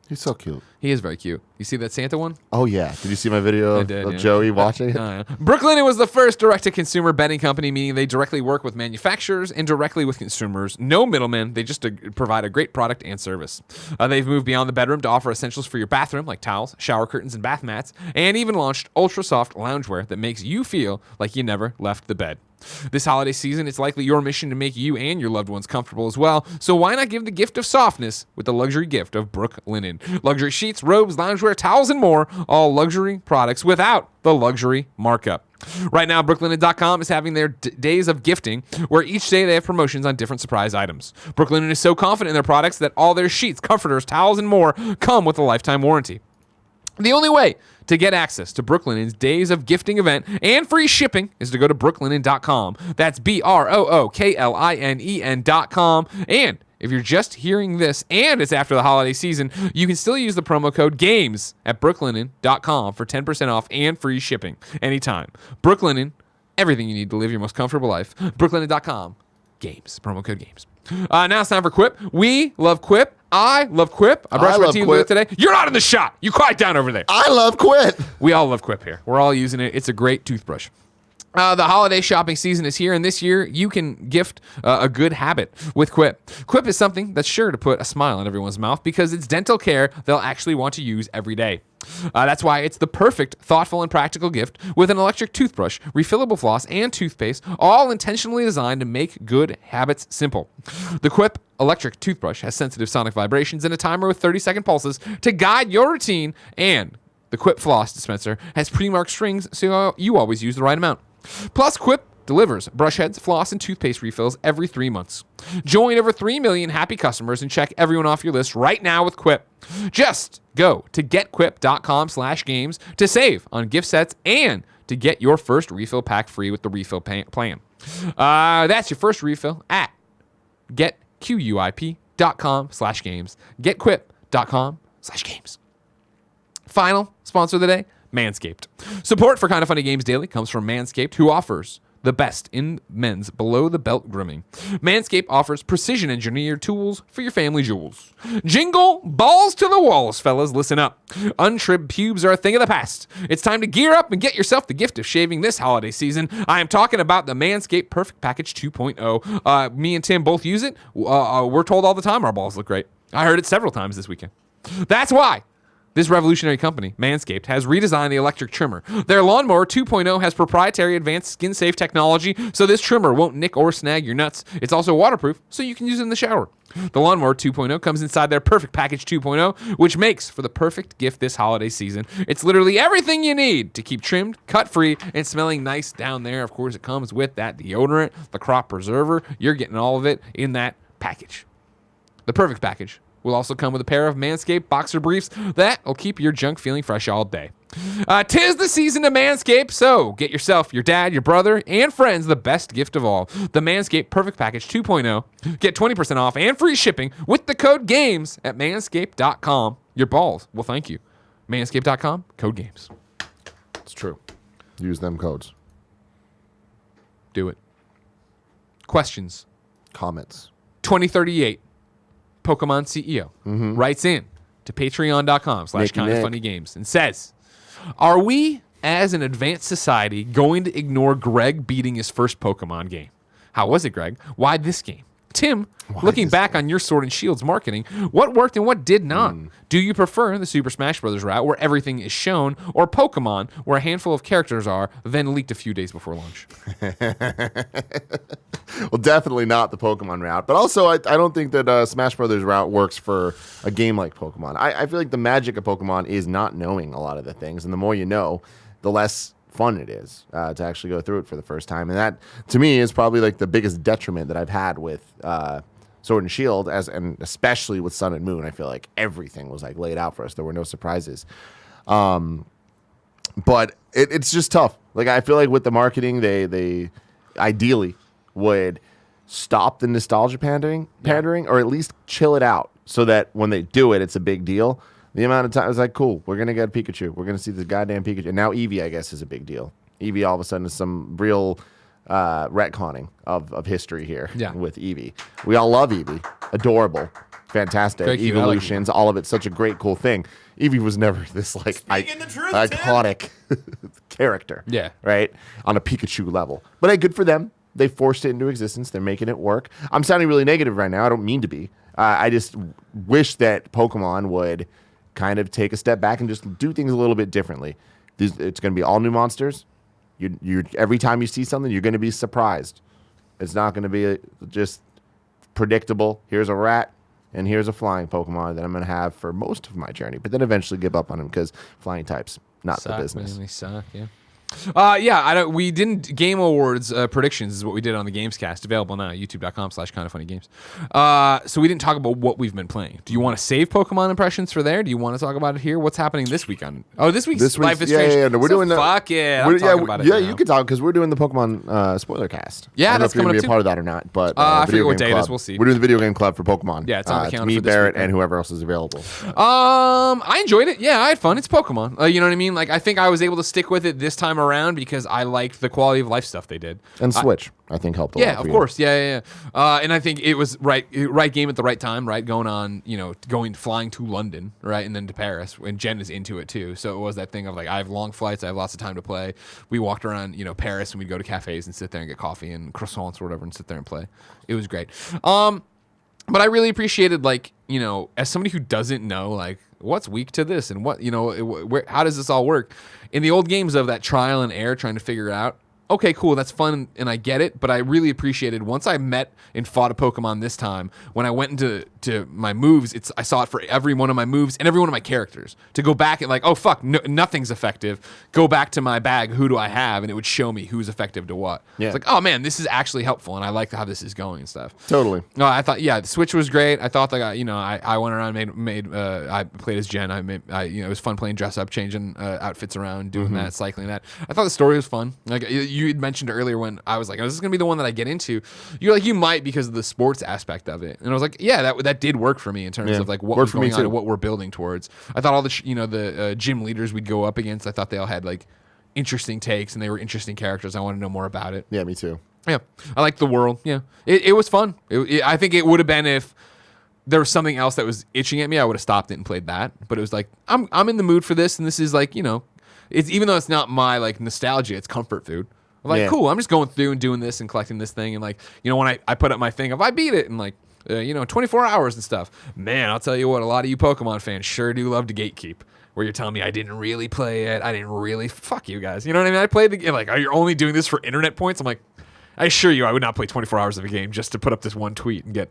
He's so cute. He is very cute. You see that Santa one? Oh, yeah. Did you see my video of Joey watching it? Brooklinen was the first direct-to-consumer bedding company, meaning they directly work with manufacturers and directly with consumers. No middlemen. They just provide a great product and service. They've moved beyond the bedroom to offer essentials for your bathroom, like towels, shower curtains, and bath mats, and even launched ultra-soft loungewear that makes you feel like you never left the bed. This holiday season, it's likely your mission to make you and your loved ones comfortable as well, so why not give the gift of softness with the luxury gift of Brooklinen? Luxury sheets, robes, loungewear, towels, and more, all luxury products without the luxury markup. Right now, Brooklinen.com is having their days of gifting, where each day they have promotions on different surprise items. Brooklinen is so confident in their products that all their sheets, comforters, towels, and more come with a lifetime warranty. The only way to get access to Brooklinen's Days of Gifting event and free shipping is to go to Brooklinen.com. That's BROOKLINEN.com. And if you're just hearing this and it's after the holiday season, you can still use the promo code GAMES at Brooklinen.com for 10% off and free shipping anytime. Brooklinen, everything you need to live your most comfortable life. Brooklinen.com. Games. Promo code GAMES. Now it's time for Quip. We love Quip. I love Quip. I brushed my teeth with it today. You're not in the shot. You quiet down over there. I love Quip. We all love Quip here. We're all using it. It's a great toothbrush. The holiday shopping season is here, and this year you can gift a good habit with Quip. Quip is something that's sure to put a smile on everyone's mouth because it's dental care they'll actually want to use every day. That's why it's the perfect, thoughtful, and practical gift with an electric toothbrush, refillable floss, and toothpaste, all intentionally designed to make good habits simple. The Quip electric toothbrush has sensitive sonic vibrations and a timer with 30-second pulses to guide your routine, and the Quip floss dispenser has pre-marked strings so you always use the right amount. Plus, Quip delivers brush heads, floss, and toothpaste refills every 3 months. Join over 3 million happy customers and check everyone off your list right now with Quip. Just go to getquip.com/games to save on gift sets and to get your first refill pack free with the refill plan. That's your first refill at getquip.com/games. Getquip.com/games. Final sponsor of the day, Manscaped. Support for Kind of Funny Games Daily comes from Manscaped, who offers the best in men's below-the-belt grooming. Manscaped offers precision-engineered tools for your family jewels. Jingle balls to the walls, fellas. Listen up. Untrimmed pubes are a thing of the past. It's time to gear up and get yourself the gift of shaving this holiday season. I am talking about the Manscaped Perfect Package 2.0. Me and Tim both use it. We're told all the time our balls look great. I heard it several times this weekend. That's why this revolutionary company, Manscaped, has redesigned the electric trimmer. Their Lawnmower 2.0 has proprietary advanced skin-safe technology, so this trimmer won't nick or snag your nuts. It's also waterproof, so you can use it in the shower. The Lawnmower 2.0 comes inside their Perfect Package 2.0, which makes for the perfect gift this holiday season. It's literally everything you need to keep trimmed, cut-free, and smelling nice down there. Of course, it comes with that deodorant, the crop preserver. You're getting all of it in that package. The Perfect Package will also come with a pair of Manscaped boxer briefs that will keep your junk feeling fresh all day. 'Tis the season to Manscaped, so get yourself, your dad, your brother, and friends the best gift of all, the Manscaped Perfect Package 2.0. Get 20% off and free shipping with the code GAMES at manscaped.com. Your balls will thank you. Manscaped.com, code GAMES. It's true. Use them codes. Do it. Questions. Comments. 2038. Pokemon CEO writes in to patreon.com/kindoffunnygames and says, are we as an advanced society going to ignore Greg beating his first Pokemon game? How was it, Greg? Why this game? Tim, looking back on your Sword and Shield's marketing, what worked and what did not? Do you prefer the Super Smash Bros. Route where everything is shown, or Pokemon where a handful of characters are, then leaked a few days before launch? Well, definitely not the Pokemon route. But also, I don't think that Smash Brothers route works for a game like Pokemon. I feel like the magic of Pokemon is not knowing a lot of the things. And the more you know, the less fun it is to actually go through it for the first time. And that, to me, is probably like the biggest detriment that I've had with Sword and Shield, and especially with Sun and Moon. I feel like everything was like laid out for us. There were no surprises. But it's just tough. Like, I feel like with the marketing, they ideally would stop the nostalgia pandering, or at least chill it out so that when they do it, it's a big deal. The amount of time it's like, cool, we're gonna get Pikachu. We're gonna see this goddamn Pikachu. And now Eevee, I guess, is a big deal. Eevee all of a sudden is some real retconning of history here with Eevee. We all love Eevee. Adorable. Fantastic. Very cute. Evolutions, all of it's such a great, cool thing. Eevee was never this like iconic character. Yeah. Right? On a Pikachu level. But hey, good for them. They forced it into existence. They're making it work. I'm sounding really negative right now. I don't mean to be. I just wish that Pokemon would kind of take a step back and just do things a little bit differently. It's going to be all new monsters. You every time you see something, you're going to be surprised. It's not going to be just predictable. Here's a rat and here's a flying Pokemon that I'm going to have for most of my journey, but then eventually give up on them because flying types, not the business. Man, they suck, yeah. We didn't Game Awards predictions is what we did on the Gamescast, available now at youtube.com/kindafunnygames. So we didn't talk about what we've been playing. Do you want to save Pokemon impressions for there? Do you want to talk about it here? What's happening this week on? Oh, this week's Life is Strange. Yeah. No, we're doing fuck it. I'm talking about it. Yeah, you can talk because we're doing the Pokemon spoiler cast. Yeah, I don't know that's if you're coming gonna up be a too. part of that or not, but I forget what Video Game date it is. Club. We'll see. We're doing the Video Game Club for Pokemon. Yeah, it's on the calendar Me, for this Barrett, weekend. and whoever else is available. I enjoyed it. Yeah, I had fun. It's Pokemon. You know what I mean? Like, I think I was able to stick with it this time around because I liked the quality of life stuff they did. And Switch, I think, helped a lot. Yeah, of course. Yeah. And I think it was right game at the right time, right? Flying to London, right? And then to Paris. And Jen is into it too. So it was that thing of like, I have long flights, I have lots of time to play. We walked around, Paris, and we'd go to cafes and sit there and get coffee and croissants or whatever and sit there and play. It was great. But I really appreciated, like, as somebody who doesn't know, like, what's weak to this and what, how does this all work? In the old games of that trial and error, trying to figure it out, okay, cool, that's fun, and I get it, but I really appreciated once I met and fought a Pokemon this time, when I went into my moves, I saw it for every one of my moves and every one of my characters. To go back and like, oh, fuck, nothing's effective. Go back to my bag, who do I have? And it would show me who's effective to what. Yeah. It's like, oh, man, this is actually helpful, and I like how this is going and stuff. Totally. No, I thought, the Switch was great. I thought that, I went around, I played as Jen. It was fun playing dress up, changing outfits around, doing that, cycling that. I thought the story was fun. Like, you had mentioned earlier when I was like, oh, is this going to be the one that I get into? You're like, you might because of the sports aspect of it. And I was like, yeah, that did work for me in terms of like what was going on and what we're building towards. I thought all the gym leaders we'd go up against, I thought they all had like interesting takes and they were interesting characters. I want to know more about it. Yeah, me too. Yeah, I like the world. Yeah, it was fun. I think it would have been if there was something else that was itching at me, I would have stopped it and played that. But it was like, I'm in the mood for this, and this is like, it's even though it's not my like nostalgia, it's comfort food. I'm like, cool, I'm just going through and doing this and collecting this thing. And like, when I put up my thing, if I beat it in like, 24 hours and stuff, man, I'll tell you what, a lot of you Pokemon fans sure do love to gatekeep. Where you're telling me I didn't really play it. I didn't really, fuck you guys. You know what I mean? I played the game, like, are you only doing this for internet points? I'm like, I assure you I would not play 24 hours of a game just to put up this one tweet and get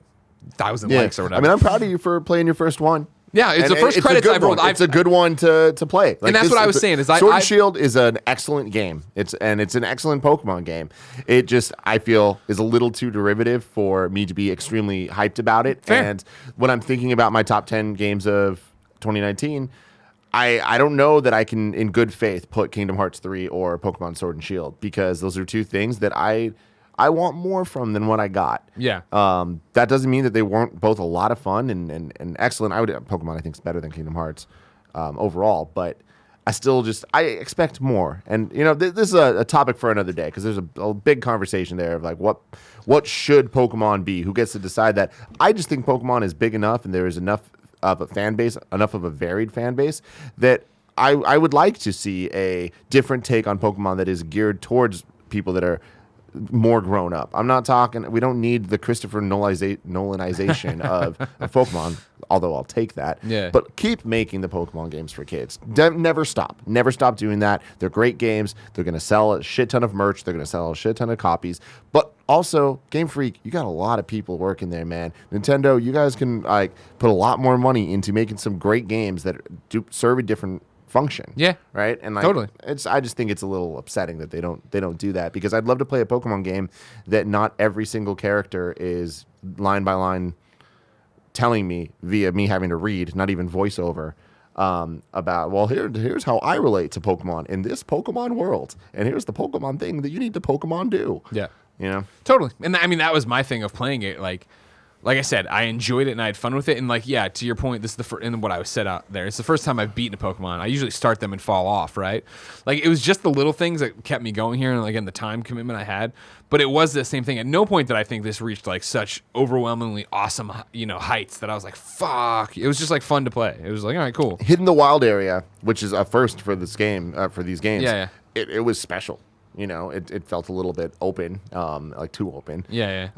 1,000 likes or whatever. I mean, I'm proud of you for playing your first one. Yeah, it's the first credits I've rolled. It's a good one to play. Like, and that's what I was saying. Sword and Shield is an excellent game. It's an excellent Pokemon game. It just, I feel, is a little too derivative for me to be extremely hyped about it. Fair. And when I'm thinking about my top 10 games of 2019, I don't know that I can, in good faith, put Kingdom Hearts 3 or Pokemon Sword and Shield, because those are two things that I want more from than what I got. Yeah. That doesn't mean that they weren't both a lot of fun and excellent. Pokemon, I think, is better than Kingdom Hearts overall, but I expect more. And, this is a topic for another day, because there's a big conversation there of like, what should Pokemon be? Who gets to decide that? I just think Pokemon is big enough and there is enough of a fan base, enough of a varied fan base, that I would like to see a different take on Pokemon that is geared towards people that are more grown up. I'm not talking. We don't need the Christopher Nolanization of Pokemon. Although I'll take that. Yeah. But keep making the Pokemon games for kids. Never stop. Never stop doing that. They're great games. They're going to sell a shit ton of merch. They're going to sell a shit ton of copies. But also, Game Freak, you got a lot of people working there, man. Nintendo, you guys can like put a lot more money into making some great games that do serve a different function. Yeah. Right? And like, Totally. I just think it's a little upsetting that they don't do that, because I'd love to play a Pokemon game that not every single character is line by line telling me via me having to read, not even voiceover, about, well, here's how I relate to Pokemon in this Pokemon world, and here's the Pokemon thing that you need to Pokemon do. Yeah. You know? Totally. And I mean, that was my thing of playing it. Like I said, I enjoyed it and I had fun with it. And like, yeah, to your point, this is the first, and what I was set out there, it's the first time I've beaten a Pokemon. I usually start them and fall off, right? Like, it was just the little things that kept me going here, and like, again, the time commitment I had. But it was the same thing. At no point did I think this reached like such overwhelmingly awesome, heights that I was like, fuck. It was just like fun to play. It was like, all right, cool. Hitting the wild area, which is a first for this game, for these games. Yeah. It was special. It felt a little bit open, like too open. Yeah.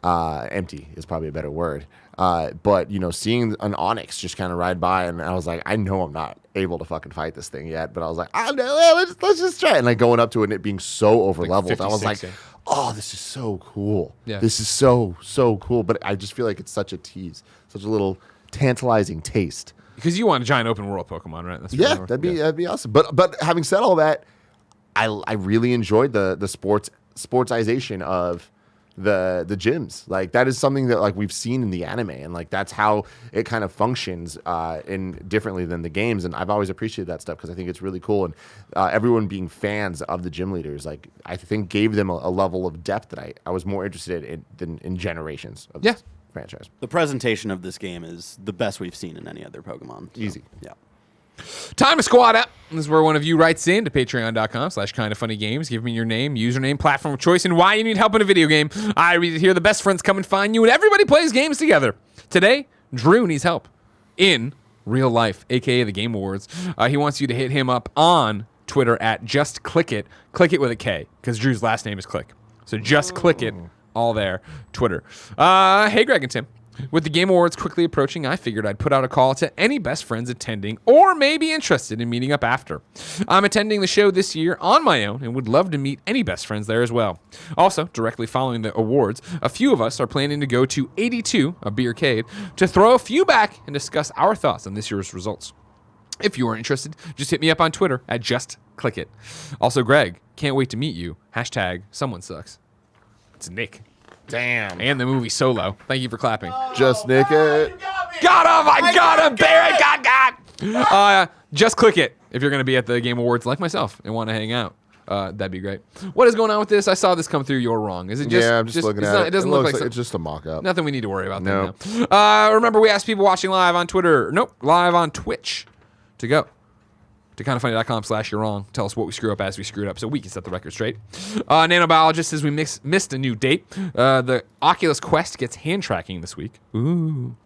Empty is probably a better word. But seeing an Onyx just kind of ride by, and I was like, I know I'm not able to fucking fight this thing yet, but I was like, I know, let's just try it. And like going up to it and it being so over leveled, I was like, oh, this is so cool. Yeah. This is so cool. But I just feel like it's such a tease, such a little tantalizing taste. Because you want a giant open world Pokemon, right? That's Yeah, that'd be awesome. But having said all that, I really enjoyed the sportsization of the gyms. Like, that is something that like we've seen in the anime, and like that's how it kind of functions in differently than the games. And I've always appreciated that stuff because I think it's really cool. And everyone being fans of the gym leaders, like, I think gave them a level of depth that I was more interested in than in generations of this franchise. The presentation of this game is the best we've seen in any other Pokemon. So, Easy. Yeah. Time to squad up. This is where one of you writes in to patreon.com/kindoffunnygames. Give me your name, username, platform of choice, and why you need help in a video game. I read it here. The best friends come and find you, and everybody plays games together. Today, Drew needs help in real life, a.k.a. the Game Awards. He wants you to hit him up on Twitter at JustClickIt. Click it with a K, because Drew's last name is Klick. So just click it, all there, Twitter. Hey, Greg and Tim. With the Game Awards quickly approaching, I figured I'd put out a call to any best friends attending or maybe interested in meeting up after. I'm attending the show this year on my own and would love to meet any best friends there as well. Also, directly following the awards, a few of us are planning to go to 82, a beercade, to throw a few back and discuss our thoughts on this year's results. If you are interested, just hit me up on Twitter at JustClickIt. Also, Greg, can't wait to meet you. #someone sucks. It's Nick. Damn. And the movie Solo. Thank you for clapping. Just Nick it. Got him! I got him! Barrett got! Just click it if you're going to be at the Game Awards like myself and want to hang out. That'd be great. What is going on with this? I saw this come through. You're wrong. Is it just? Yeah, I'm just looking at it. It doesn't look like it's just a mock-up. nothing we need to worry about. No. Now. Remember, we asked people watching live on Twitter. Nope, live on Twitch to go to kindoffunny.com/you're wrong. Tell us what we screw up as we screwed up so we can set the record straight. Nanobiologist says we missed a new date. The Oculus Quest gets hand tracking this week. Ooh.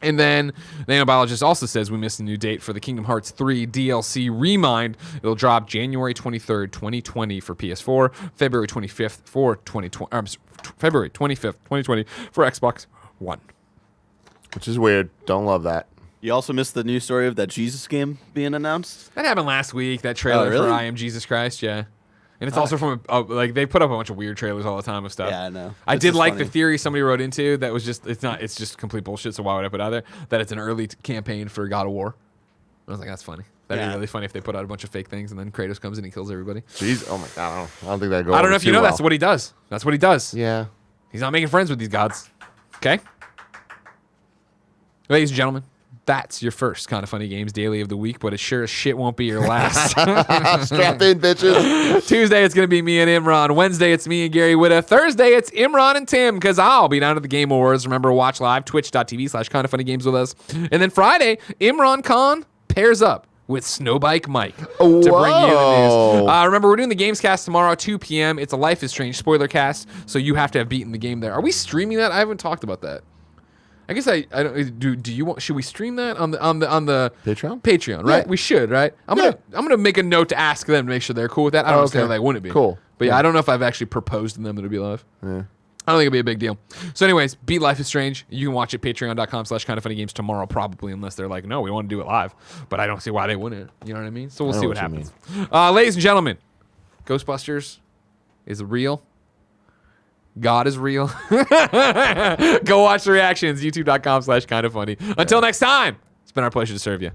And then the Nanobiologist also says we missed a new date for the Kingdom Hearts 3 DLC Remind. It'll drop January 23rd, 2020 for PS4, February 25th for 2020. February 25th, 2020 for Xbox One. Which is weird. Don't love that. You also missed the news story of that Jesus game being announced? That happened last week. That trailer really? for I Am Jesus Christ, yeah. And it's also from like they put up a bunch of weird trailers all the time of stuff. Yeah, I know. I It's did just like funny. the theory somebody wrote into that was just it's just complete bullshit. So why would I put out there that it's an early campaign for God of War? I was like, that's funny. That'd be really funny if they put out a bunch of fake things and then Kratos comes in and kills everybody. Jeez, oh my god, I don't think that goes. I don't know if you know that's what he does. That's what he does. Yeah. He's not making friends with these gods. Okay? Ladies and gentlemen, that's your first Kind of Funny Games daily of the week, but it sure as shit won't be your last. Strap in, bitches. Tuesday, it's going to be me and Imran. Wednesday, it's me and Gary Witta. Thursday, it's Imran and Tim, because I'll be down at the Game Awards. Remember, watch live, twitch.tv/kindoffunnygames with us. And then Friday, Imran Khan pairs up with Snowbike Mike to bring you the news. Remember, we're doing the Gamescast tomorrow, 2 p.m. It's a Life is Strange spoiler cast, so you have to have beaten the game there. Are we streaming that? I haven't talked about that. I guess I don't do you want should we stream that on the Patreon? Patreon, right? Yeah. We should, right? I'm gonna make a note to ask them to make sure they're cool with that. I don't understand why they wouldn't be. Cool. But yeah, I don't know if I've actually proposed to them that it'll be live. Yeah. I don't think it'll be a big deal. So anyways, Beat Life is Strange. You can watch it patreon.com/kindoffunnygames tomorrow probably, unless they're like, no, we want to do it live. But I don't see why they wouldn't. You know what I mean? So we'll see what what you happens. Ladies and gentlemen, Ghostbusters is real. God is real. Go watch the reactions, youtube.com/kindoffunny. Until next time, it's been our pleasure to serve you.